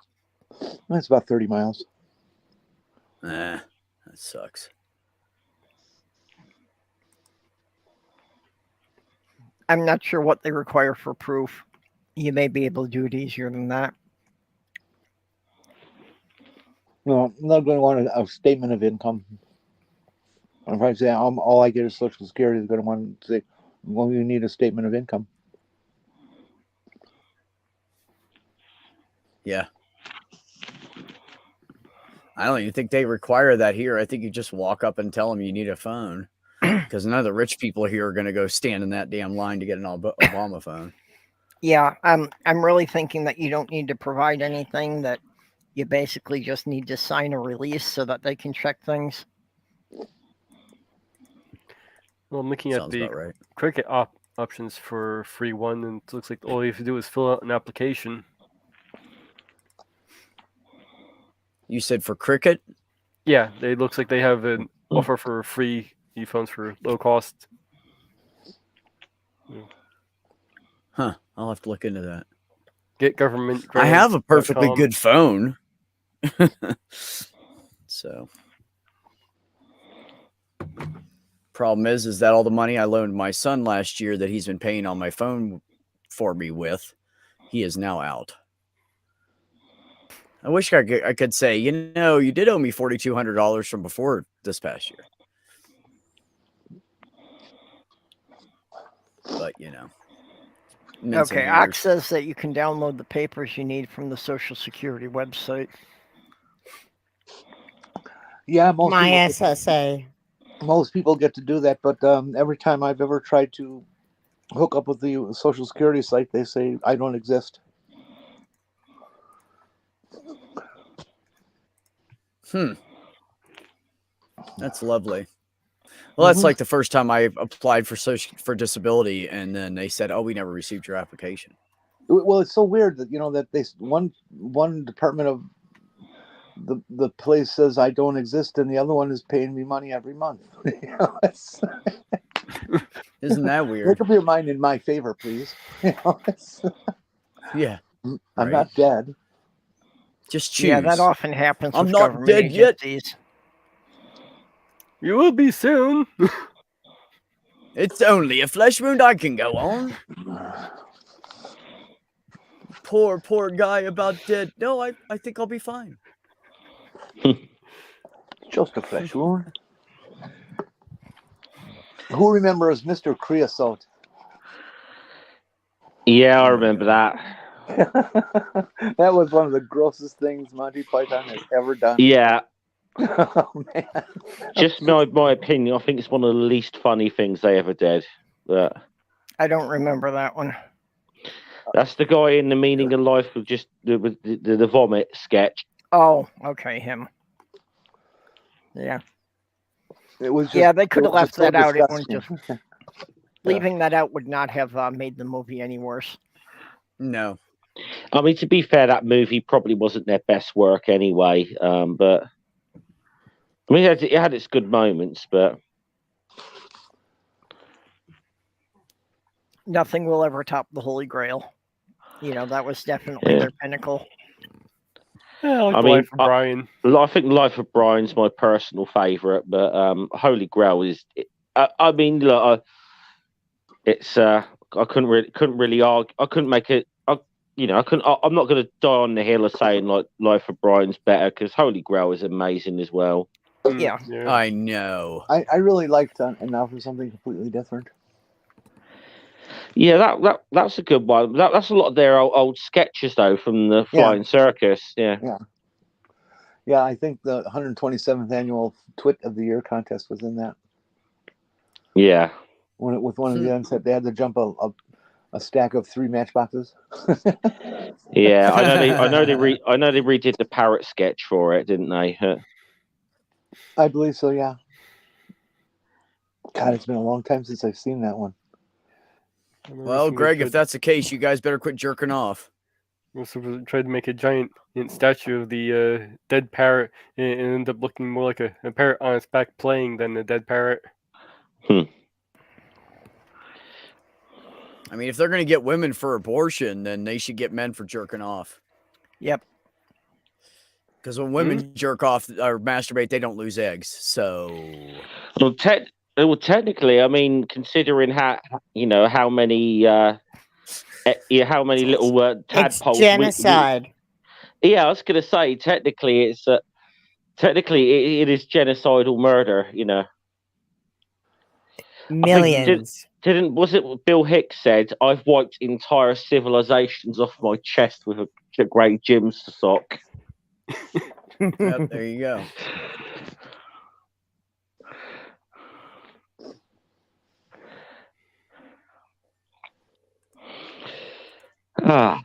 It's about 30 miles. That sucks. I'm not sure what they require for proof. You may be able to do it easier than that. No, I'm not going to want a statement of income. If I say all I get is Social Security, they're going to want to say, well, you need a statement of income. Yeah. I don't even think they require that here. I think you just walk up and tell them you need a phone. Because none of the rich people here are going to go stand in that damn line to get an Obama phone. Yeah, I'm really thinking that you don't need to provide anything, that you basically just need to sign a release so that they can check things. Well, I'm looking at Sounds the about right. cricket options for free one, and it looks like all you have to do is fill out an application. You said for cricket? Yeah, it looks like they have an offer for free earphones for low cost. Huh. I'll have to look into that. Get government. I have a perfectly grants.com. good phone. So. Problem is that all the money I loaned my son last year that he's been paying on my phone for me with, he is now out. I wish I could say, you know, you did owe me $4,200 from before this past year. But, you know. Okay, Ox says that you can download the papers you need from the Social Security website. Yeah, My SSA. most people get to do that, but every time I've ever tried to hook up with the Social Security site, they say I don't exist. That's lovely. Well, that's like the first time I applied for disability, and then they said, "Oh, we never received your application." Well, it's so weird that that they one department of the place says I don't exist, and the other one is paying me money every month. Isn't that weird? Make up your mind in my favor, please. Yeah, I'm not dead. Just choose. Yeah, that often happens. I'm with not government dead yet. agencies. You will be soon. It's only a flesh wound. I can go on. Poor guy about dead. No, I think I'll be fine. Just a flesh wound. Who remembers Mr. Creosote? Yeah, I remember that. That was one of the grossest things Monty Python has ever done. Yeah. Oh, man. Just my opinion, I think it's one of the least funny things they ever did. But I don't remember that one. that's the guy in The Meaning of Life with just the vomit sketch. Oh, okay, him. Yeah. It was just, Yeah, they could have left so that out. It wouldn't disgusting. just leaving that out would not have made the movie any worse. No. I mean, to be fair, that movie probably wasn't their best work anyway. But I mean, it had its good moments, but Nothing will ever top the Holy Grail. That was definitely their pinnacle. Yeah, I like I the mean, Life of Brian. I think Life of Brian's my personal favourite, but Holy Grail is. I mean, look, it's. I couldn't really argue. I couldn't make it. I couldn't. I'm not going to die on the hill of saying like Life of Brian's better, because Holy Grail is amazing as well. Yeah. I know. I really liked And Now for Something Completely Different. Yeah, that's a good one. That's a lot of their old sketches though from the Flying Circus. Yeah. Yeah, I think the 127th annual Twit of the Year contest was in that. Yeah. With one of the ends, they had to jump a stack of 3 matchboxes. Yeah, I know they redid the parrot sketch for it, didn't they? I believe so. Yeah. God, it's been a long time since I've seen that one. Well, Greg, if that's the case, you guys better quit jerking off. So we tried to make a giant statue of the dead parrot, and it ended up looking more like a parrot on its back playing than a dead parrot. I mean, if they're going to get women for abortion, then they should get men for jerking off. Yep. Because when women jerk off or masturbate, they don't lose eggs. So, Well, technically, I mean, considering how many how many little It's tadpoles. genocide. Yeah, I was going to say technically it is genocidal murder. Millions. Was it what Bill Hicks said? I've wiped entire civilizations off my chest with a great gym sock. yep, there you go. Oh,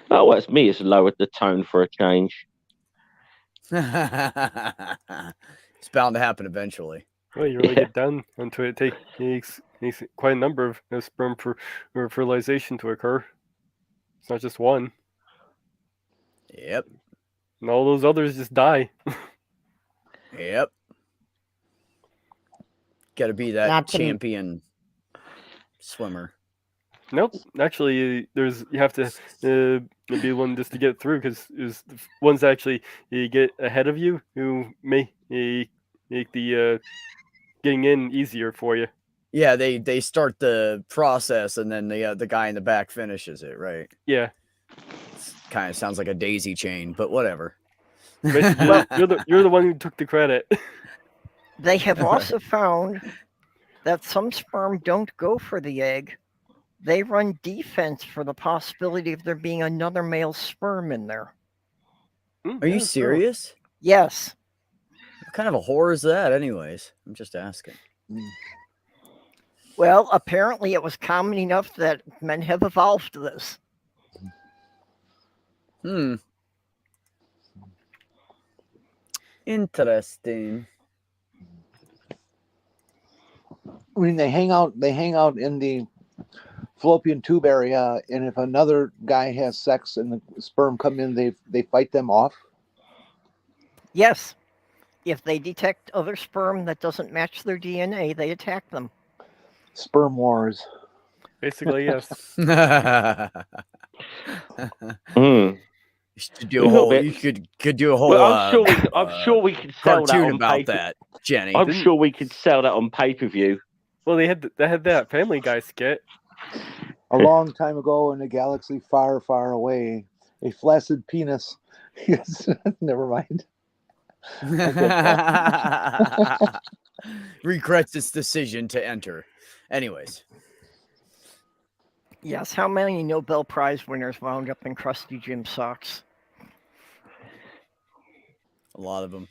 well, it's me. It's lowered the tone for a change. It's bound to happen eventually. Well, you really get down onto it. It takes quite a number of sperm for fertilization to occur. It's not just one. Yep. And all those others just die. Yep. Got to be that champion swimmer. Nope. Actually, you have to be one just to get through, because the ones that actually get ahead of you who make the getting in easier for you. Yeah, they start the process, and then the guy in the back finishes it, right? Yeah. Kind of sounds like a daisy chain, but whatever. Well, you're the one who took the credit. They have also found that some sperm don't go for the egg. They run defense for the possibility of there being another male sperm in there. Are you serious? Yes. What kind of a whore is that, anyways? I'm just asking. Well, apparently it was common enough that men have evolved to this. Interesting. I mean, they hang out in the fallopian tube area, and if another guy has sex and the sperm come in, they fight them off. Yes. If they detect other sperm that doesn't match their DNA, they attack them. Sperm wars. Basically, yes. You should do a whole. You could do a whole. Well, I'm sure we could sell that cartoon on about paper. that, Jenny. I'm sure we could sell that on pay-per-view. Well, they had that Family Guy skit. A long time ago in a galaxy far, far away, a flaccid penis. Never mind. Regrets its decision to enter. Anyways. Yes, how many Nobel Prize winners wound up in crusty gym socks? A lot of them.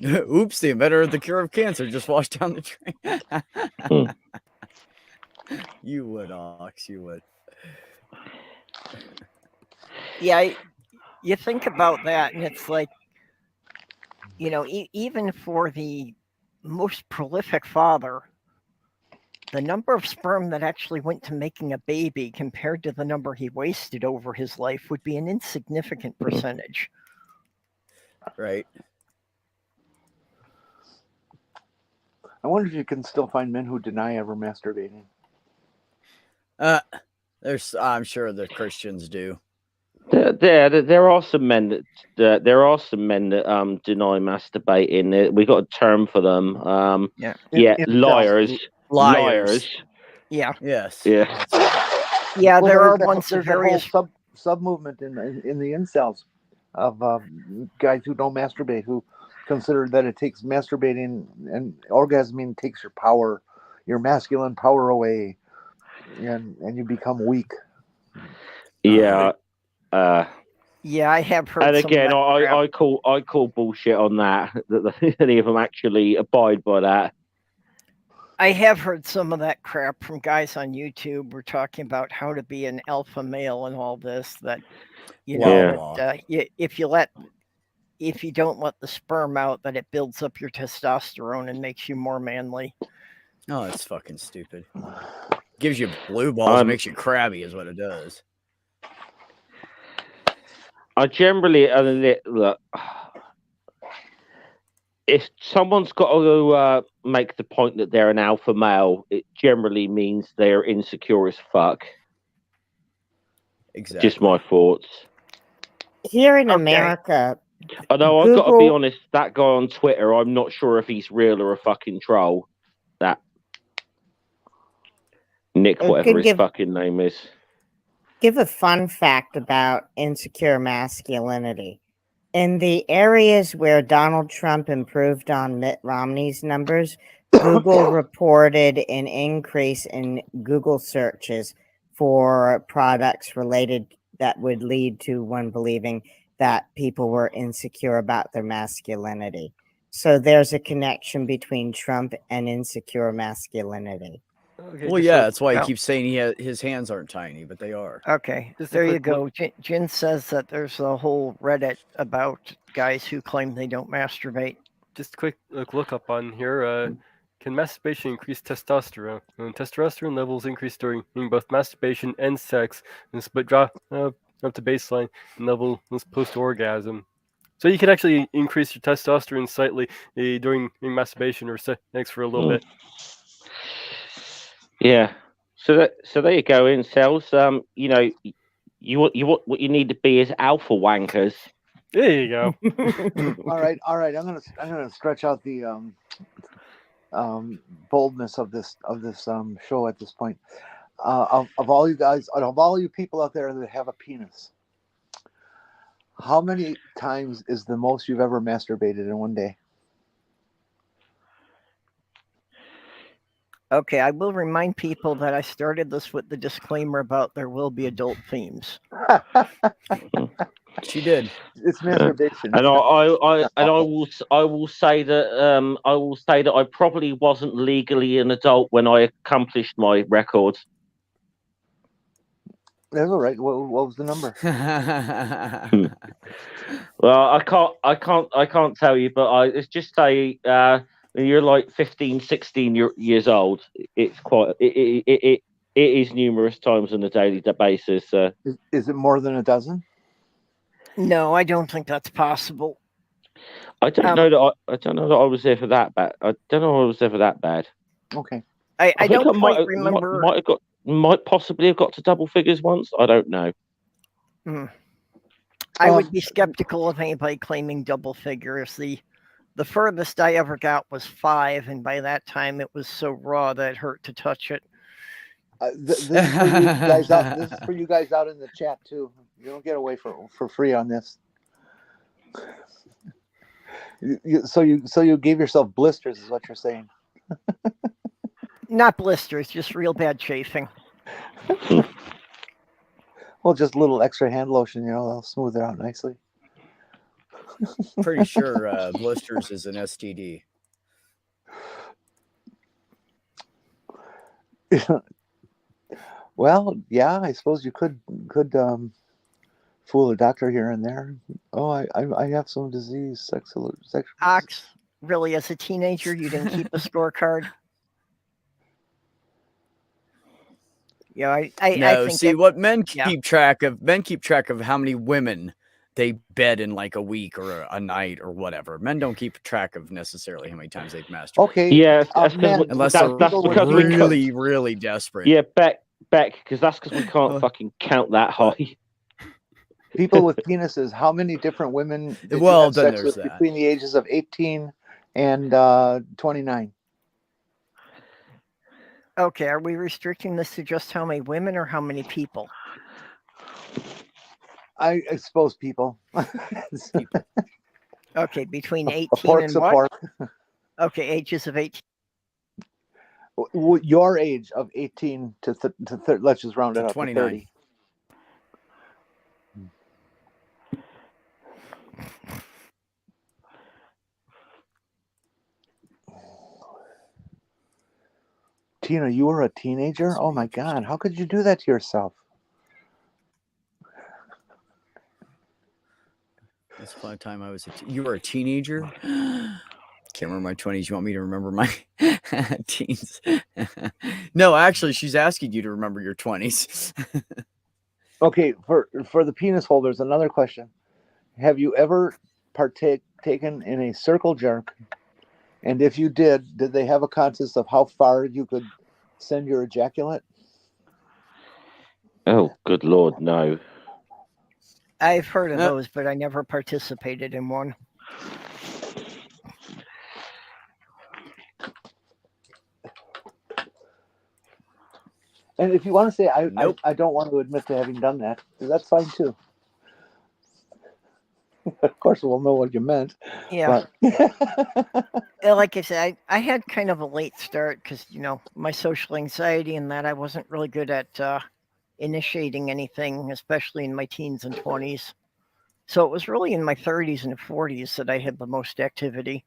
Oops, the inventor of the cure of cancer just washed down the drain. You would, Ox, you would. Yeah, you think about that, and it's like, even for the most prolific father, the number of sperm that actually went to making a baby compared to the number he wasted over his life would be an insignificant percentage. Right. I wonder if you can still find men who deny ever masturbating. I'm sure the Christians do. There are some men that deny masturbating. We got a term for them. Liars. Liars. Yeah. Yes. Yeah. Yeah, Well, there are there's ones a various whole sub movement in the incels of guys who don't masturbate, who consider that it takes masturbating and orgasming takes your masculine power away, and you become weak. Yeah. Yeah, I have heard. And some again, of that I call bullshit on that any of them actually abide by that. I have heard some of that crap from guys on YouTube. We're talking about how to be an alpha male and all this. That if you don't let the sperm out, that it builds up your testosterone and makes you more manly. Oh, that's fucking stupid. Gives you blue balls and makes you crabby, is what it does. I generally look. If someone's got to make the point that they're an alpha male, it generally means they're insecure as fuck. Exactly. Just my thoughts. Here in Okay. America, Although I've got to be Google- honest, that guy on Twitter, I'm not sure if he's real or a fucking troll. That Nick, I whatever could his fucking name is. give a fun fact about insecure masculinity. In the areas where Donald Trump improved on Mitt Romney's numbers, Google reported an increase in Google searches for products related that would lead to one believing that people were insecure about their masculinity. So there's a connection between Trump and insecure masculinity. Okay, Well, just yeah, a- that's why he well- keeps saying his hands aren't tiny, but they are. Okay, Just a there you quick go. Jin says that there's a whole Reddit about guys who claim they don't masturbate. just a quick look up on here. Can masturbation increase testosterone? Testosterone levels increase during both masturbation and sex, but drop up to baseline and levels post-orgasm. So you can actually increase your testosterone slightly during masturbation or sex for a little bit. Yeah. So there you go, incels. You know, what you need to be is alpha wankers. There you go. All right. I'm gonna stretch out the boldness of this show at this point. Of all you guys, of all you people out there that have a penis, how many times is the most you've ever masturbated in one day? Okay, I will remind people that I started this with the disclaimer about there will be adult themes. She did. It's masturbation. And I will say that I probably wasn't legally an adult when I accomplished my record. That's all right. What was the number? Well, I can't tell you, but let's just say when you're like 15, 16 years old, it's quite it is numerous times on a daily basis. Is it more than a dozen? No, I don't think that's possible. I don't know that I was there for that bad. I don't know I was there for that bad. Okay. I think don't quite might remember. might possibly have got to double figures once. I don't know. I would be skeptical of anybody claiming double figures. The furthest I ever got was 5, and by that time it was so raw that it hurt to touch it. This is for you guys out. This is for you guys out in the chat too. You don't get away for free on this. So you gave yourself blisters, is what you're saying? Not blisters, just real bad chafing. Well, just a little extra hand lotion, they'll smooth it out nicely. Pretty sure blisters is an STD. Well, yeah, I suppose you could fool a doctor here and there. Oh, I have some disease, sexual. Ox, really, as a teenager, you didn't keep a scorecard? Yeah, I think see what men keep track of. Men keep track of how many women they bed in like a week or a night or whatever. Men don't keep track of necessarily how many times they've masturbated. Okay. Yeah, unless they're really, really desperate. Yeah, Beck, because that's because we can't fucking count that high. People with penises, how many different women did Well, you have then sex there's with that. between the ages of 18 and 29? Okay, are we restricting this to just how many women or how many people? I suppose people. Okay, between A 18 pork's and a what? pork. Okay, ages of 18. Your age of 18 to let's just round it up to 29. 30. Tina, you were a teenager? Oh my God, how could you do that to yourself? That's the time I was. You were a teenager. Can't remember my 20s. You want me to remember my teens? No, actually, she's asking you to remember your 20s. Okay, for the penis holders, another question. Have you ever taken in a circle jerk? And if you did they have a contest of how far you could send your ejaculate? Oh, good Lord, no. I've heard of those, but I never participated in one. And if you want to say Nope. I don't want to admit to having done that, that's fine too. Of course, we'll know what you meant. Yeah. But Like I said, I had kind of a late start because, my social anxiety and that I wasn't really good at initiating anything, especially in my teens and 20s. So it was really in my 30s and 40s that I had the most activity.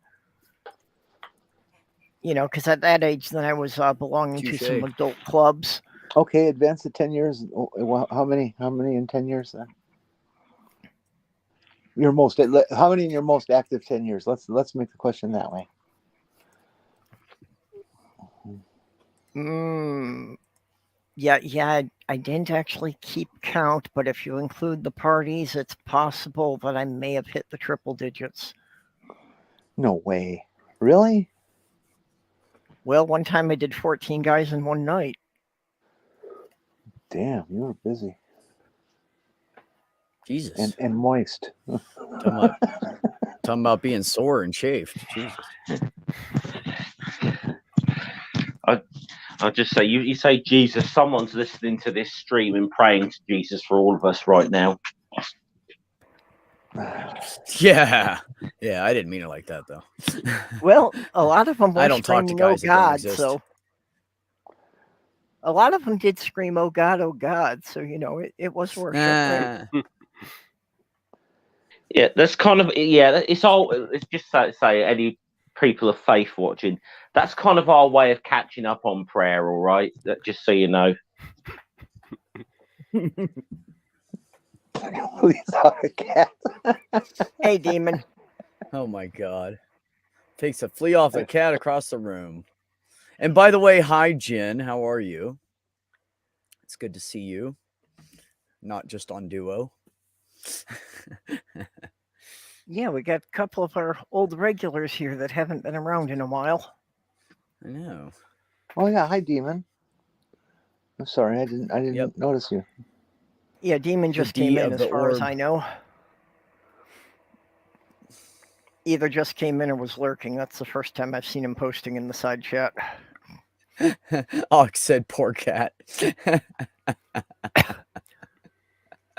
Because at that age, then I was belonging to some Touche. adult clubs. okay, advance to 10 years. How many in 10 years then? How many in your most active 10 years? Let's make the question that way. Yeah, I didn't actually keep count, but if you include the parties, it's possible that I may have hit the triple digits. No way. Really? Well, one time I did 14 guys in one night. Damn, you were busy. Jesus. And moist. Talking about being sore and chafed. Jesus. I'll just say, you say Jesus, someone's listening to this stream and praying to Jesus for all of us right now. Yeah. Yeah, I didn't mean it like that, though. Well, a lot of them were I don't talk to screaming, "Oh guys that don't God!" exist. So a lot of them did scream, "Oh God, oh God!" So it was worship. Right? Yeah, that's kind of it's just say any people of faith watching. That's kind of our way of catching up on prayer, all right? Just so you know. Please hug a cat. Hey, demon. Oh my God. Takes a flea off the cat across the room. And by the way, hi, Jen. How are you? It's good to see you. Not just on Duo. Yeah, we got a couple of our old regulars here that haven't been around in a while. I know. Oh yeah, hi Demon. I'm sorry, I didn't notice you. Yeah, Demon just D came in, of as the far as orb. I know. Either just came in or was lurking. That's the first time I've seen him posting in the side chat. Ox said, "Poor cat."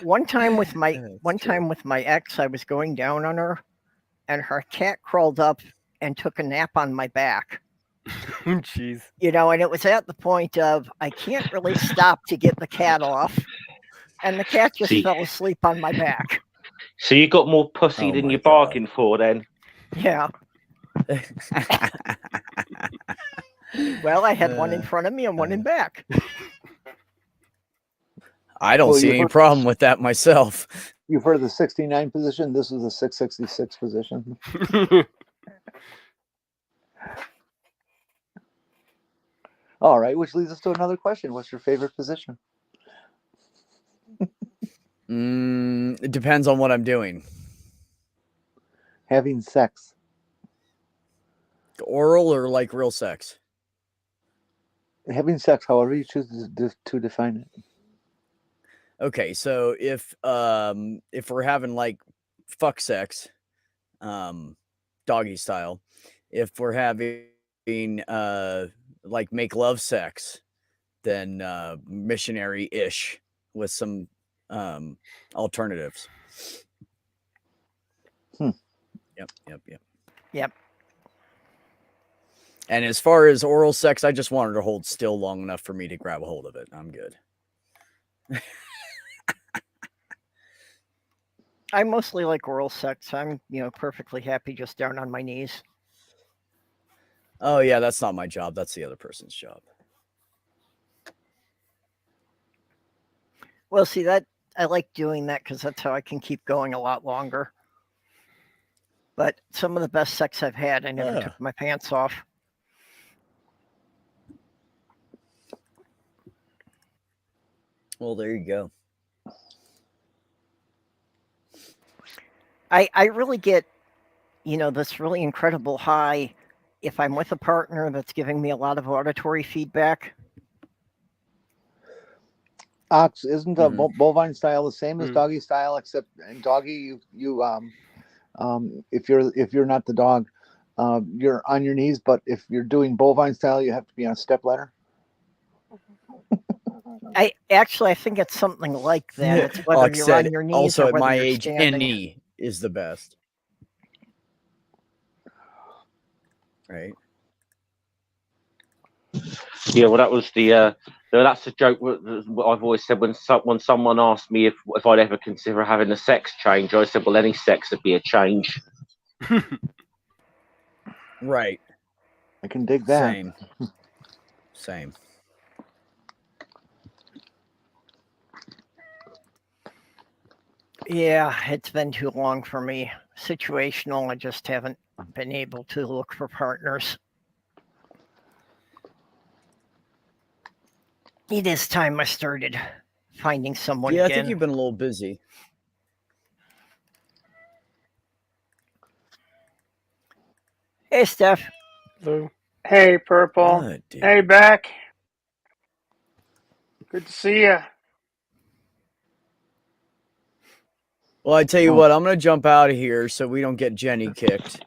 One time with my ex, I was going down on her, and her cat crawled up and took a nap on my back. Jeez. And it was at the point of I can't really stop to get the cat off, and the cat just fell asleep on my back. So you got more pussy Oh than my you God. bargained for, then? Yeah. Well, I had one in front of me and one in back. I don't see any problem with that myself. You've heard of the 69 position. This is the 666 position. All right, which leads us to another question. What's your favorite position? It depends on what I'm doing. Having sex. Oral or like real sex? Having sex, however you choose to define it. Okay, so if we're having like fuck sex, doggy style, if we're having like make love sex, then missionary-ish with some alternatives. Yep. And as far as oral sex, I just wanted to hold still long enough for me to grab a hold of it. I'm good. I mostly like oral sex. I'm, perfectly happy just down on my knees. Oh yeah, that's not my job. That's the other person's job. Well, see, that I like doing that because that's how I can keep going a lot longer. But some of the best sex I've had, I never Yeah. took my pants off. Well, there you go. I really get, this really incredible high if I'm with a partner that's giving me a lot of auditory feedback. Ox, isn't the Mhm. bovine style the same as Mm. doggy style? Except in doggy, if you're not the dog, you're on your knees. But if you're doing bovine style, you have to be on a step ladder. I think it's something like that. It's whether Like I you're said, on your knees also or at whether my you're age, standing. any is the best. Right. Yeah, well, that was that's the joke. What I've always said when someone asked me if I'd ever consider having a sex change, I said, well, any sex would be a change. Right. I can dig that. Same. Yeah, it's been too long for me. Situational. I just haven't been able to look for partners. It is time I started finding someone Yeah, I again. think you've been a little busy. Hey, Steph. Hello. Hey, Purple. Good, dude. Hey, Beck. Good to see you. Well, I tell you what, I'm gonna jump out of here so we don't get Jenny kicked.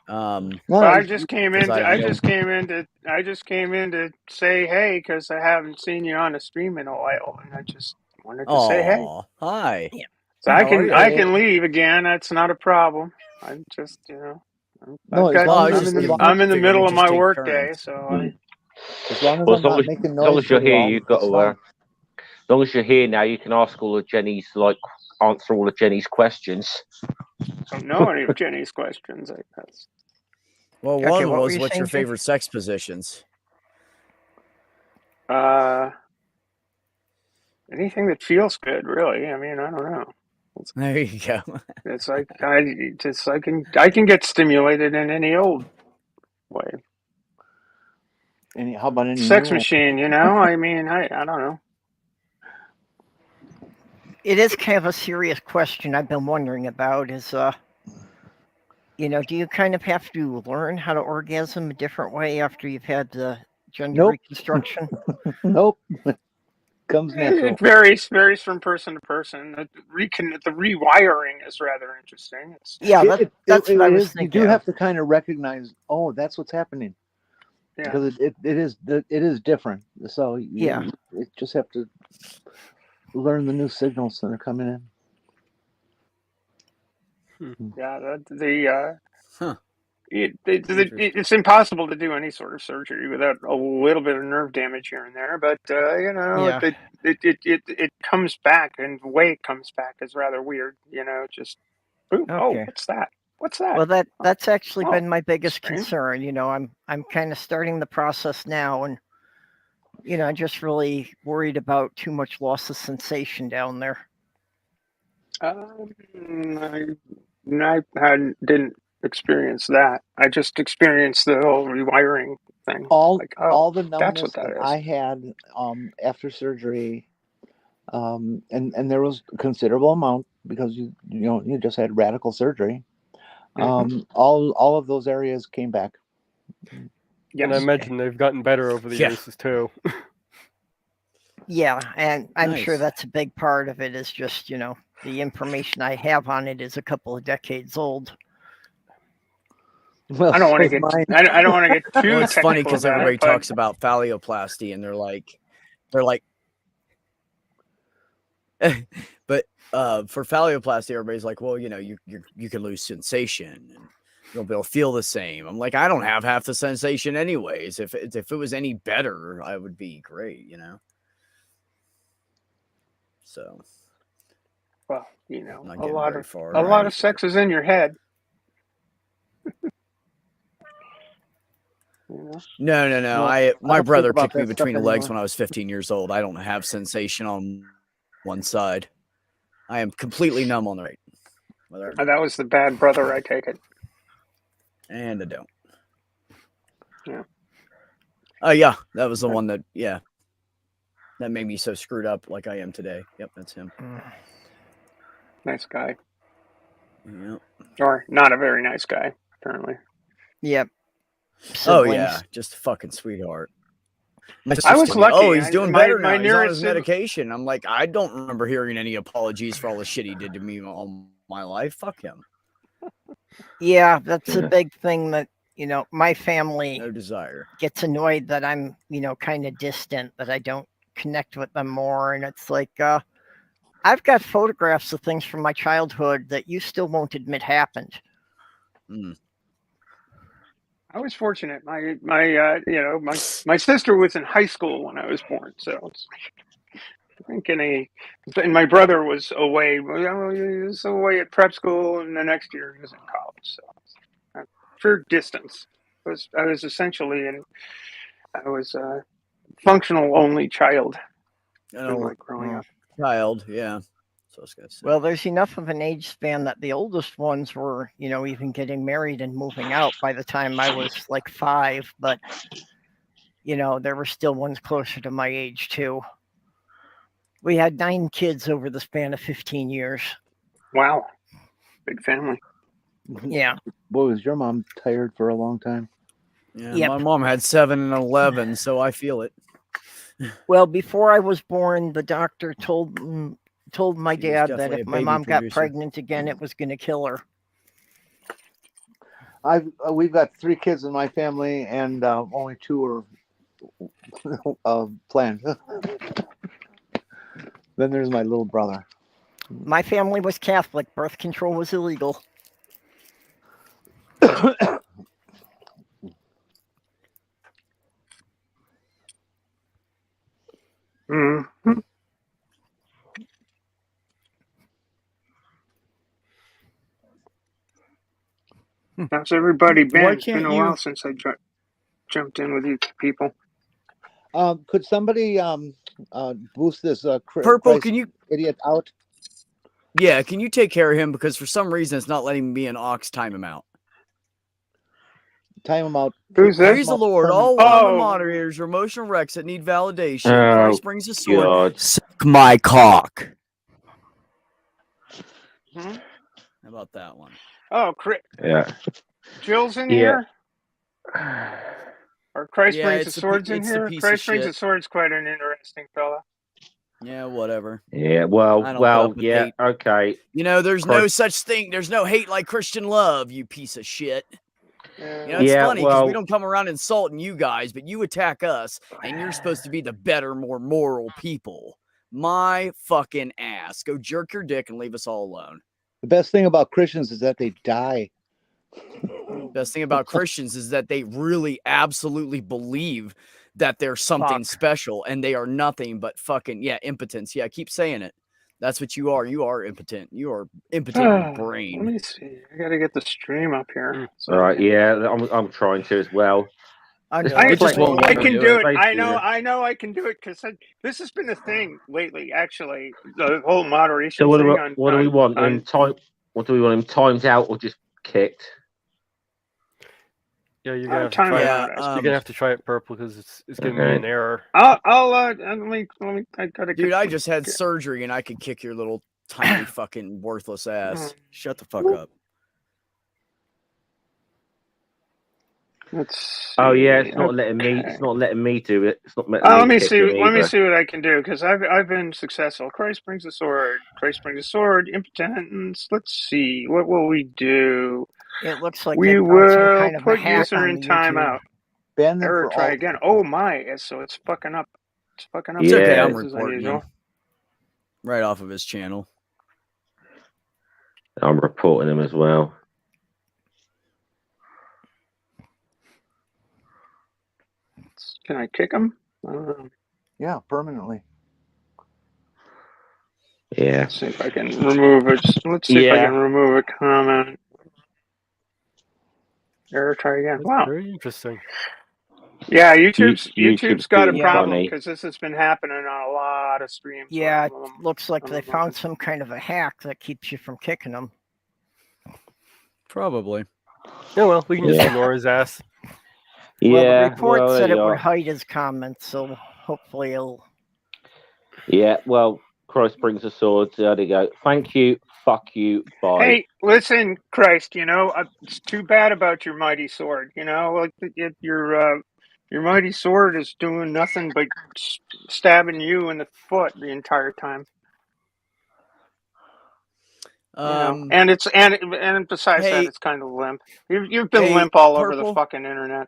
No, I just came in. Because I just came in to say hey because I haven't seen you on a stream in a while, and I just wanted to say hey. Aw, hi. Yeah. So How are you? I can leave again. That's not a problem. I'm just No, as long as I'm in the figuring middle we'd of just my take work turns. day, so as long as Well, I'm not making as long noise as you're for you here, all, you've got it's to. fine. As long as you're here now, you can ask all of Jenny's answer all of Jenny's questions. don't know any of Jenny's questions. I guess. Well, Okay, one what were was, you what's your saying, Jim? favorite sex positions? Anything that feels good, really. I mean, I don't know. There you go. It's like I can get stimulated in any old way. How about any Sex new one? machine, I mean, I don't know. It is kind of a serious question I've been wondering about is, do you kind of have to learn how to orgasm a different way after you've had the gender Nope. reconstruction? Nope. Comes natural. It varies from person to person. The rewiring is rather interesting. Yeah, that's what I was is. thinking. You do have to kind of recognize, oh, that's what's happening, Yeah. because it is different. So you just have to learn the new signals that are coming in. Yeah, Huh. it's impossible to do any sort of surgery without a little bit of nerve damage here and there. But it comes back, and the way it comes back is rather weird. Just boom. Oh, Okay. what's that? What's that? Well, that's actually Oh, been my biggest strange. concern. I'm kind of starting the process now, and I'm just really worried about too much loss of sensation down there. I didn't experience that. I just experienced the whole rewiring thing. All the that's numbness what that is. I had after surgery, and there was a considerable amount because you just had radical surgery. All of those areas came back. Yes. And I imagine they've gotten better over the years too. Yeah, and I'm sure Nice. that's a big part of it is just, the information I have on it is a couple of decades old. Well, I don't want to get I don't want to get too Well, it's funny technical because about everybody it, but talks about phalloplasty and they're like, but for phalloplasty, everybody's like, well, you can lose sensation and you won't be able to feel the same. I'm like, I don't have half the sensation anyways. If it was any better, I would be great, So, well, not a getting lot very of far, a lot right? of sex is in your head. No. No, My don't brother think about kicked me that between the stuff legs anymore. when I was 15 years old. I don't have sensation on one side. I am completely numb on the right. That was the bad brother, I take it. And I don't. Yeah. Oh, yeah. That was the one that, yeah. That made me so screwed up like I am today. Yep, that's him. Nice guy. Yep. Or not a very nice guy, apparently. Yep. Oh, Siblings. yeah. Just a fucking sweetheart. My I sister was told me, lucky. oh, he's doing better now. My He's on nearest his medication. I'm like, I don't remember hearing any apologies for all the shit he did to me all my life. Fuck him. Yeah, that's a Yeah. big thing that, my family No desire. gets annoyed that I'm, kind of distant, that I don't connect with them more. And it's like, I've got photographs of things from my childhood that you still won't admit happened. Mm. I was fortunate. My sister was in high school when I was born, so I think and my brother was away. He was away at prep school, and the next year he was in college. So for distance, I was essentially I was a functional only child You in know, my growing up. child, yeah. So I was gonna say. Well, there's enough of an age span that the oldest ones were, even getting married and moving out by the time I was like 5. But, there were still ones closer to my age, too. We had 9 kids over the span of 15 years. Wow, big family. Yeah. Boy, was your mom tired for a long time? Yeah, Yep. my mom had 7 and 11, so I feel it. Well, before I was born, the doctor told my She was dad that definitely if a my baby mom got producer. pregnant again, it was going to kill her. We've got 3 kids in my family, and only 2 are planned. Then there's my little brother. My family was Catholic. Birth control was illegal. Mm-hmm. How's everybody been? Why It's been can't a you- while since I jumped in with you people. Could somebody boost this Purple, Christ can you? idiot out? Yeah, can you take care of him because for some reason it's not letting me and Ox time him out. Time him out. Who's Time this? Praise him the out Lord, all permanently. one of the Oh. moderators are emotional wrecks that need validation. Oh, Christ brings a sword. God. Suck my cock. Hmm? How about that one? Oh, Chris. Yeah. Jill's in Yeah. here? Or Christ Yeah, Brings the it's a Swords pi- in it's a here? piece of Christ Brings the shit. Swords quite an interesting fella. Yeah, whatever. Yeah. I Well. don't put Well. up with Yeah. hate. Okay. You know, there's no Christ- such thing. There's no hate like Christian love, you piece of shit. You know, it's Yeah, funny because we well- don't come around insulting you guys, but you attack us, and you're supposed to be the better, more moral people. My fucking ass. Go jerk your dick and leave us all alone. The best thing about Christians is that they die. Best thing about Christians is that they really absolutely believe that they're something Fuck. special, and they are nothing but fucking, yeah, impotence. Yeah, keep saying it. That's what you are. You are impotent. You are impotent in Let brain. me see. I gotta get the stream up here. So All right. Yeah. I'm trying to as well. I know. It just won't I let me can do do it. it. I know I can do it because this has been a thing lately. Actually, the whole moderation So what do thing. we, what do we want? Him time? What do we want him timed out or just kicked? Yeah, you're gonna have to time try it it. out. You're gonna have to try it purple because it's giving me Okay. an error. Let me. I gotta. Dude, get I just had surgery and I could kick your little tiny fucking worthless ass. Shut the fuck up. Let's. Oh yeah, see. it's not letting me. It's not letting me do it. It's not letting Let me me kick see. him Let me either. see what I can do because I've been successful. Christ brings a sword. Christ brings a sword. Impotence. Let's see. What will we do? It looks like We they found some will kind of a put hack user on in the YouTube. timeout. Ban them Error. for Try all. again. Oh my! So it's fucking up. It's fucking up. It's okay, Yeah. I'm This is reporting unusual. him. Right off of his channel. I'm reporting him as well. Can I kick him? Yeah, permanently. Yeah. Let's see if I can remove it. Let's see if I Yeah. can remove a comment. Error. Try again. That's Wow. very interesting. Yeah, YouTube's got a being problem funny. because this has been happening on a lot of streams. Yeah, it where I'm- looks like they I'm- found some kind of a hack that keeps you from kicking them. Probably. Oh well, we can just Yeah. ignore his ass. Well, the Yeah, report well, said there it you would are. hide his comments, so hopefully it'll. Yeah, well, Christ brings a sword. So there you go. Thank you. Fuck you. Bye. Hey, listen, Christ. It's too bad about your mighty sword. Like your mighty sword is doing nothing but stabbing you in the foot the entire time. And it's and besides that, Hey, it's kind of limp. You've been hey, limp all over the Purple. fucking internet.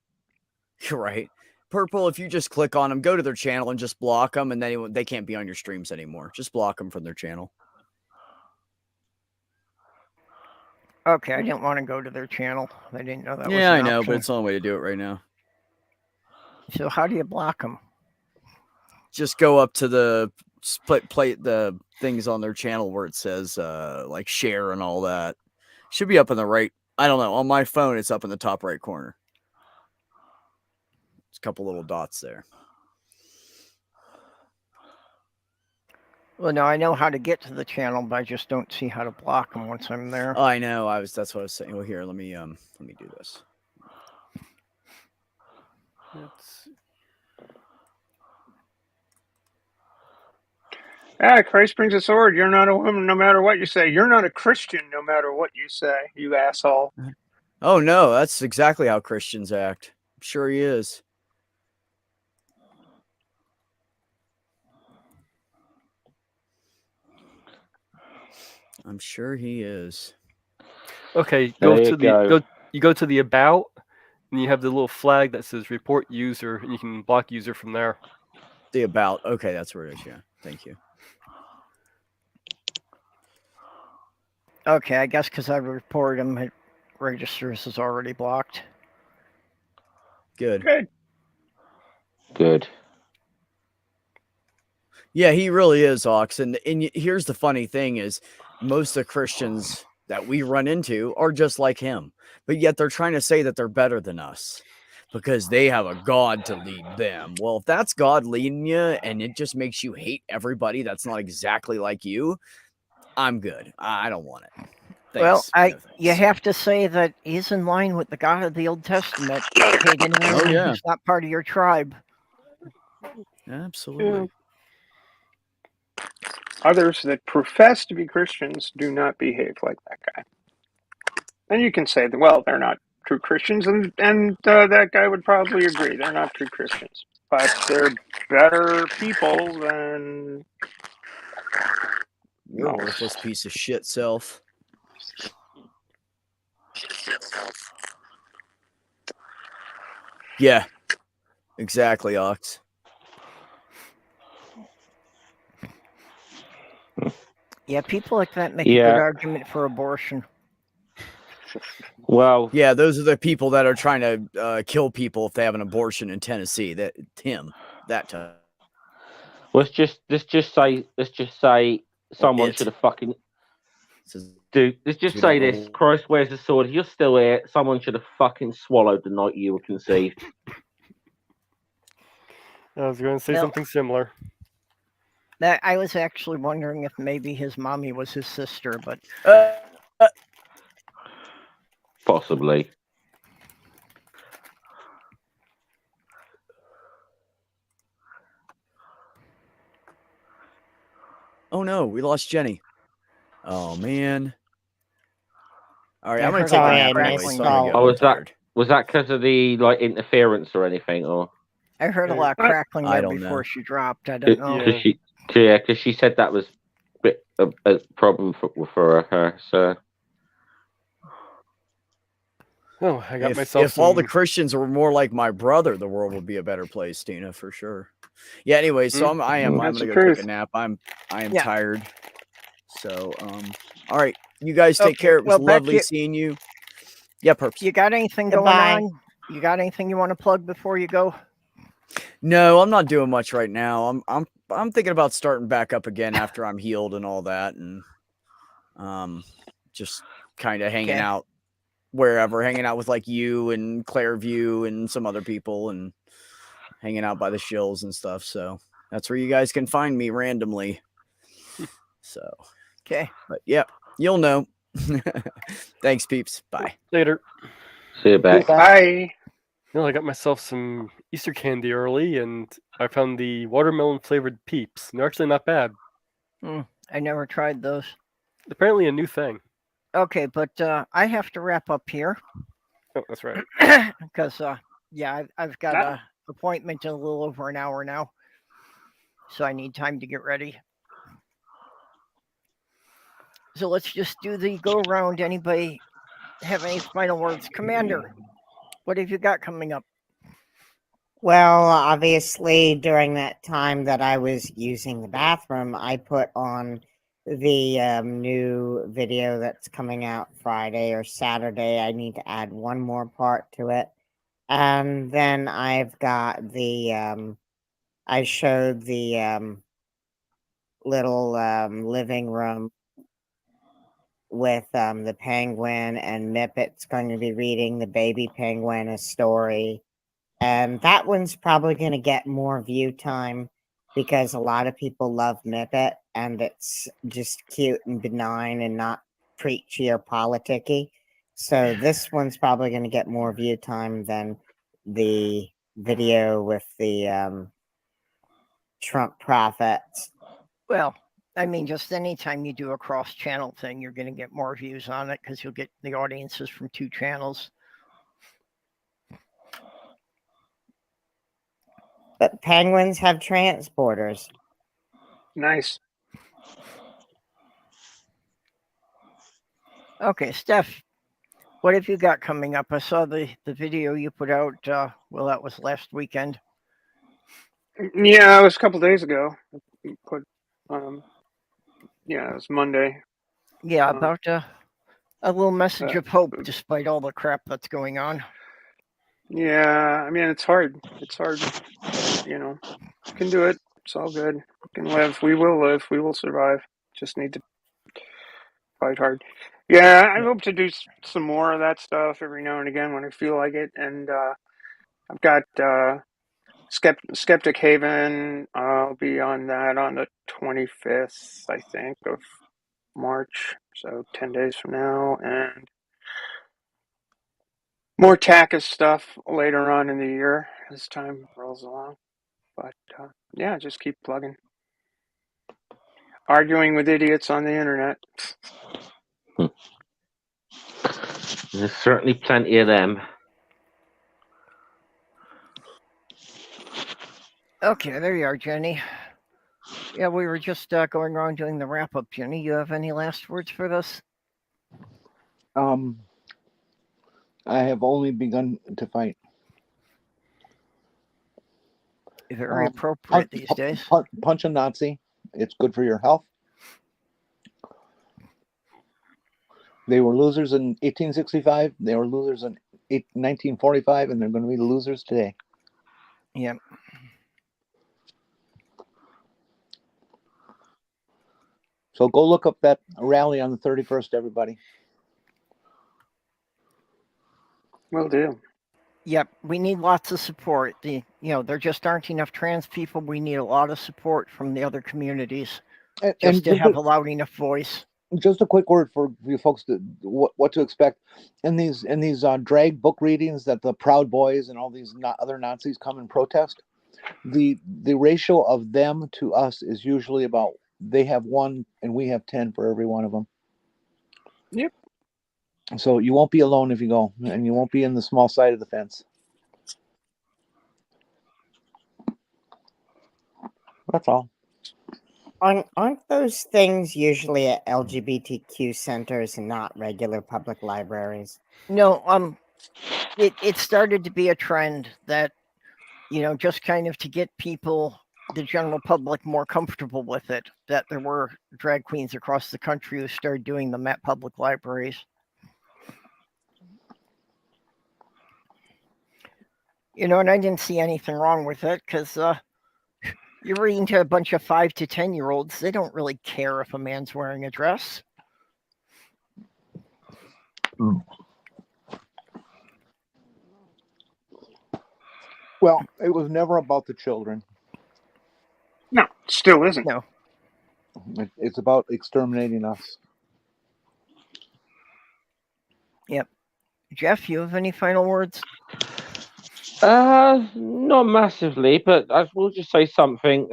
You're right. Purple, if you just click on them, go to their channel and just block them, and then they can't be on your streams anymore. Just block them from their channel. Okay, I didn't want to go to their channel. I didn't know that was Yeah, an I know, option. but it's the only way to do it right now. So how do you block them? Just go up to the play the things on their channel where it says like share and all that. Should be up in the right. I don't know. On my phone, it's up in the top right corner. It's a couple little dots there. Well, no, I know how to get to the channel, but I just don't see how to block them once I'm there. Oh, I know. That's what I was saying. Well, here, let me do this. Christ brings a sword. You're not a woman, no matter what you say. You're not a Christian, no matter what you say. You asshole. Oh no, that's exactly how Christians act. I'm sure he is. I'm sure he is. Okay, There go you to go. you go to the about, and you have the little flag that says report user, and you can block user from there. The about. Okay, that's where it is. Yeah. Thank you. Okay, I guess because I reported him, it registers as already blocked. Good. Good. Yeah, he really is, Ox. And here's the funny thing is most of the Christians that we run into are just like him. But yet they're trying to say that they're better than us because they have a God to lead them. Well, if that's God leading you and it just makes you hate everybody that's not exactly like you, I'm good. I don't want it. Thanks. Well, No you thanks. have to say that he's in line with the God of the Old Testament. Pagan anyone yeah. who's not part of your tribe. Absolutely. Others that profess to be Christians do not behave like that guy. And you can say that, well, they're not true Christians, and that guy would probably agree. They're not true Christians. But they're better people than Your most. worthless piece of shit self. Yeah. Exactly, Ox. Yeah, people like that make a Yeah. good argument for abortion. Well, Yeah, those are the people that are trying to kill people if they have an abortion in Tennessee. That time. let's just say someone It. should have fucking Says dude. Let's just we say don't this: know. Christ wears a sword. If you're still here, someone should have fucking swallowed the night you were conceived. I was going to say No. something similar. That I was actually wondering if maybe his mommy was his sister, but Possibly. Oh no, we lost Jenny. Oh man. All right, I I'm gonna heard take a Sorry, nap I anyway. missed So I'm gonna all get of Oh, I'm was that tired. was that because of the like interference or anything, or I heard a lot of crackling I there don't before know. she dropped. I don't know. Yeah. because she said that was a problem for her. So Oh, I got If myself all the some- Christians were more like my brother, the world would be a better place, Tina, for sure. Yeah. Anyway, so I'm That's gonna the go take truth. a nap. I am Yeah. tired. So all right, you guys take Okay, care. It was well, Beck, lovely seeing you. Yeah, Perps. You got anything going Goodbye. on? You got anything you want to plug before you go? No, I'm not doing much right now. I'm thinking about starting back up again after I'm healed and all that, and just kind of hanging Okay. out wherever, hanging out with like you and Clairview and some other people, and hanging out by the shills and stuff. So that's where you guys can find me randomly. So, Okay. but yeah, you'll know. Thanks, peeps. Bye. later. See you, Beck. Bye. Well, I got myself some Easter candy early, and I found the watermelon flavored Peeps. They're actually not bad. I never tried those. Apparently a new thing. Okay, but I have to wrap up here Oh, that's right. because I've got a appointment in a little over an hour now, so I need time to get ready. So let's just do the go round. Anybody have any final words? Commander, what have you got coming up? Well, obviously, during that time that I was using the bathroom, I put on the new video that's coming out Friday or Saturday. I need to add one more part to it. And then I've got the, I showed the little living room with the penguin, and Mippet's going to be reading the baby penguin a story. And that one's probably going to get more view time because a lot of people love Mippet, and it's just cute and benign and not preachy or politicky. So this one's probably going to get more view time than the video with the Trump prophets. Well, I mean, just anytime you do a cross-channel thing, you're going to get more views on it because you'll get the audiences from two channels. But penguins have transporters. Nice. Okay, Steph, what have you got coming up? I saw the video you put out. Well, that was last weekend. Yeah, it was a couple days ago. Put, yeah, it was Monday. Yeah, about a little message of hope despite all the crap that's going on. Yeah, I mean, it's hard. It's hard. You know, we can do it. It's all good. We can live. We will live. We will survive. Just need to fight hard. Yeah, I hope to do some more of that stuff every now and again when I feel like it. And I've got Skeptic Haven. I'll be on that on the 25th, I think, of March. So 10 days from now. And more TACA stuff later on in the year as time rolls along. But yeah, just keep plugging. Arguing with idiots on the internet. There's certainly plenty of them. Okay, there you are, Jenny. Yeah, we were just going around doing the wrap-up. Jenny, you have any last words for this? I have only begun to fight. Very appropriate these days. Punch a Nazi. It's good for your health. They were losers in 1865. They were losers in 1945, and they're going to be the losers today. Yep. So go look up that rally on the 31st, everybody. Will do. Yep, we need lots of support. There just aren't enough trans people. We need a lot of support from the other communities just to have a loud enough voice. Just a quick word for you folks to what to expect in these drag book readings that the Proud Boys and all these other Nazis come and protest. The ratio of them to us is usually about they have 1 and we have 10 for every one of them. Yep. So you won't be alone if you go, and you won't be in the small side of the fence. That's all. Aren't those things usually at LGBTQ centers and not regular public libraries? No, it started to be a trend that, just kind of to get people, the general public, more comfortable with it, that there were drag queens across the country who started doing them at public libraries. And I didn't see anything wrong with it because you're reading to a bunch of 5 to 10-year-olds. They don't really care if a man's wearing a dress. Well, it was never about the children. No, still isn't. No. It's about exterminating us. Yep. Jeff, you have any final words? Not massively, but I will just say something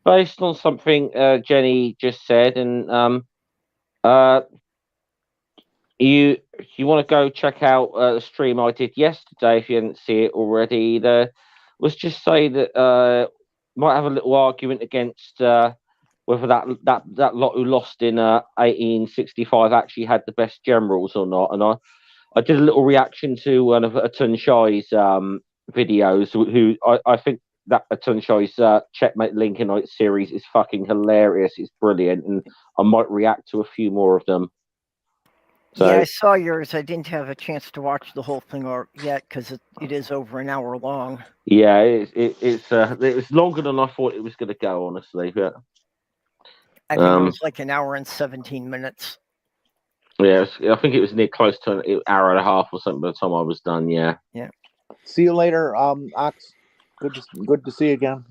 based on something Jenny just said, and you want to go check out the stream I did yesterday if you didn't see it already. Let's just say that might have a little argument against whether that lot who lost in 1865 actually had the best generals or not, and I did a little reaction to one of Atun Shai's videos. Who I think that Atun Shai's Checkmate Lincolnite series is fucking hilarious. It's brilliant, and I might react to a few more of them. So, Yeah, I saw yours. I didn't have a chance to watch the whole thing yet because it is over an hour long. yeah, it's longer than I thought it was going to go. Honestly, but I think it was like an hour and 17 minutes. yeah, I think it was near close to an hour and a half or something by the time I was done. Yeah. Yeah. See you later, Ox. Good to see you again.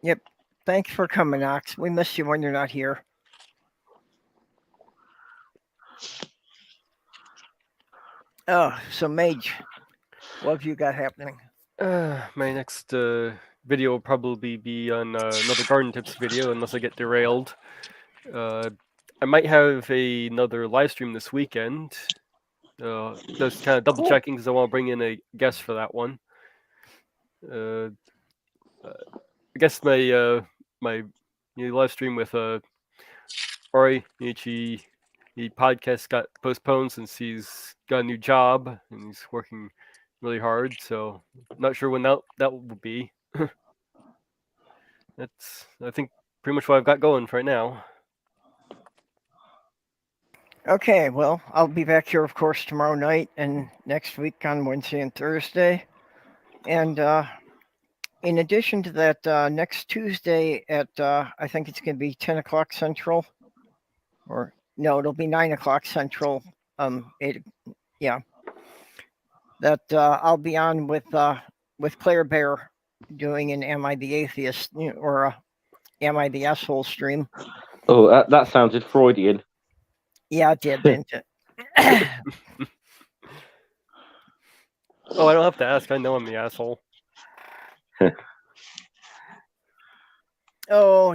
Yep. Thanks for coming, Ox. We miss you when you're not here. Oh, so Mage, what have you got happening? My next video will probably be on another Garden Tips video, unless I get derailed. I might have another live stream this weekend. Just kind of double checking because I want to bring in a guest for that one. I guess my live stream with Ori Nichi, the podcast got postponed since he's got a new job and he's working really hard. So not sure when that will be. That's, I think, pretty much what I've got going for right now. Okay, well, I'll be back here, of course, tomorrow night and next week on Wednesday and Thursday. And in addition to that, next Tuesday at, I think it's going to be 10 o'clock Central. Or, no, it'll be 9 o'clock Central. Yeah. That I'll be on with Claire Bear doing an Am I the Atheist or Am I the Asshole stream. Oh, that sounded Freudian. Yeah, it did, didn't it? Oh, I don't have to ask. I know I'm the asshole. Oh,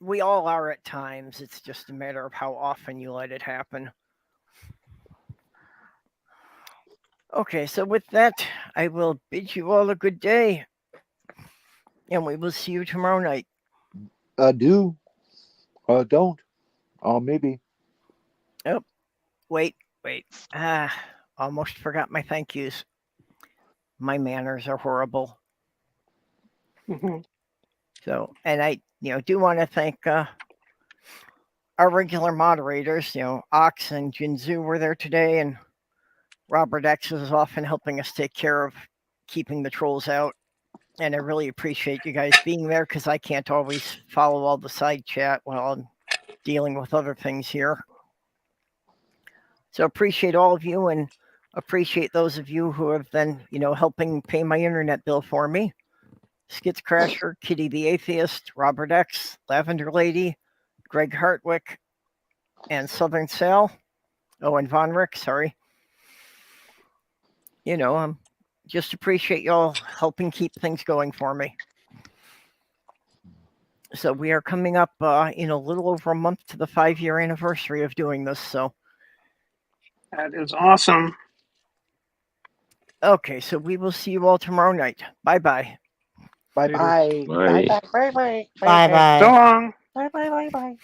we all are at times. It's just a matter of how often you let it happen. Okay, so with that, I will bid you all a good day. And we will see you tomorrow night. Do. Don't. Maybe. Oh, wait. Almost forgot my thank yous. My manners are horrible. So, and I, do want to thank our regular moderators. Ox and Jinzu were there today, and Robert X is often helping us take care of keeping the trolls out. And I really appreciate you guys being there because I can't always follow all the side chat while I'm dealing with other things here. So appreciate all of you and appreciate those of you who have been, helping pay my internet bill for me. Skits Crasher, Kitty the Atheist, Robert X, Lavender Lady, Greg Hartwick, and Southern Sal. Oh, and Vonrek, sorry. Just appreciate y'all helping keep things going for me. So we are coming up in a little over a month to the 5-year anniversary of doing this. So That is awesome. okay, so we will see you all tomorrow night. Bye-bye. Bye-bye. Bye. Bye bye. So long. Bye.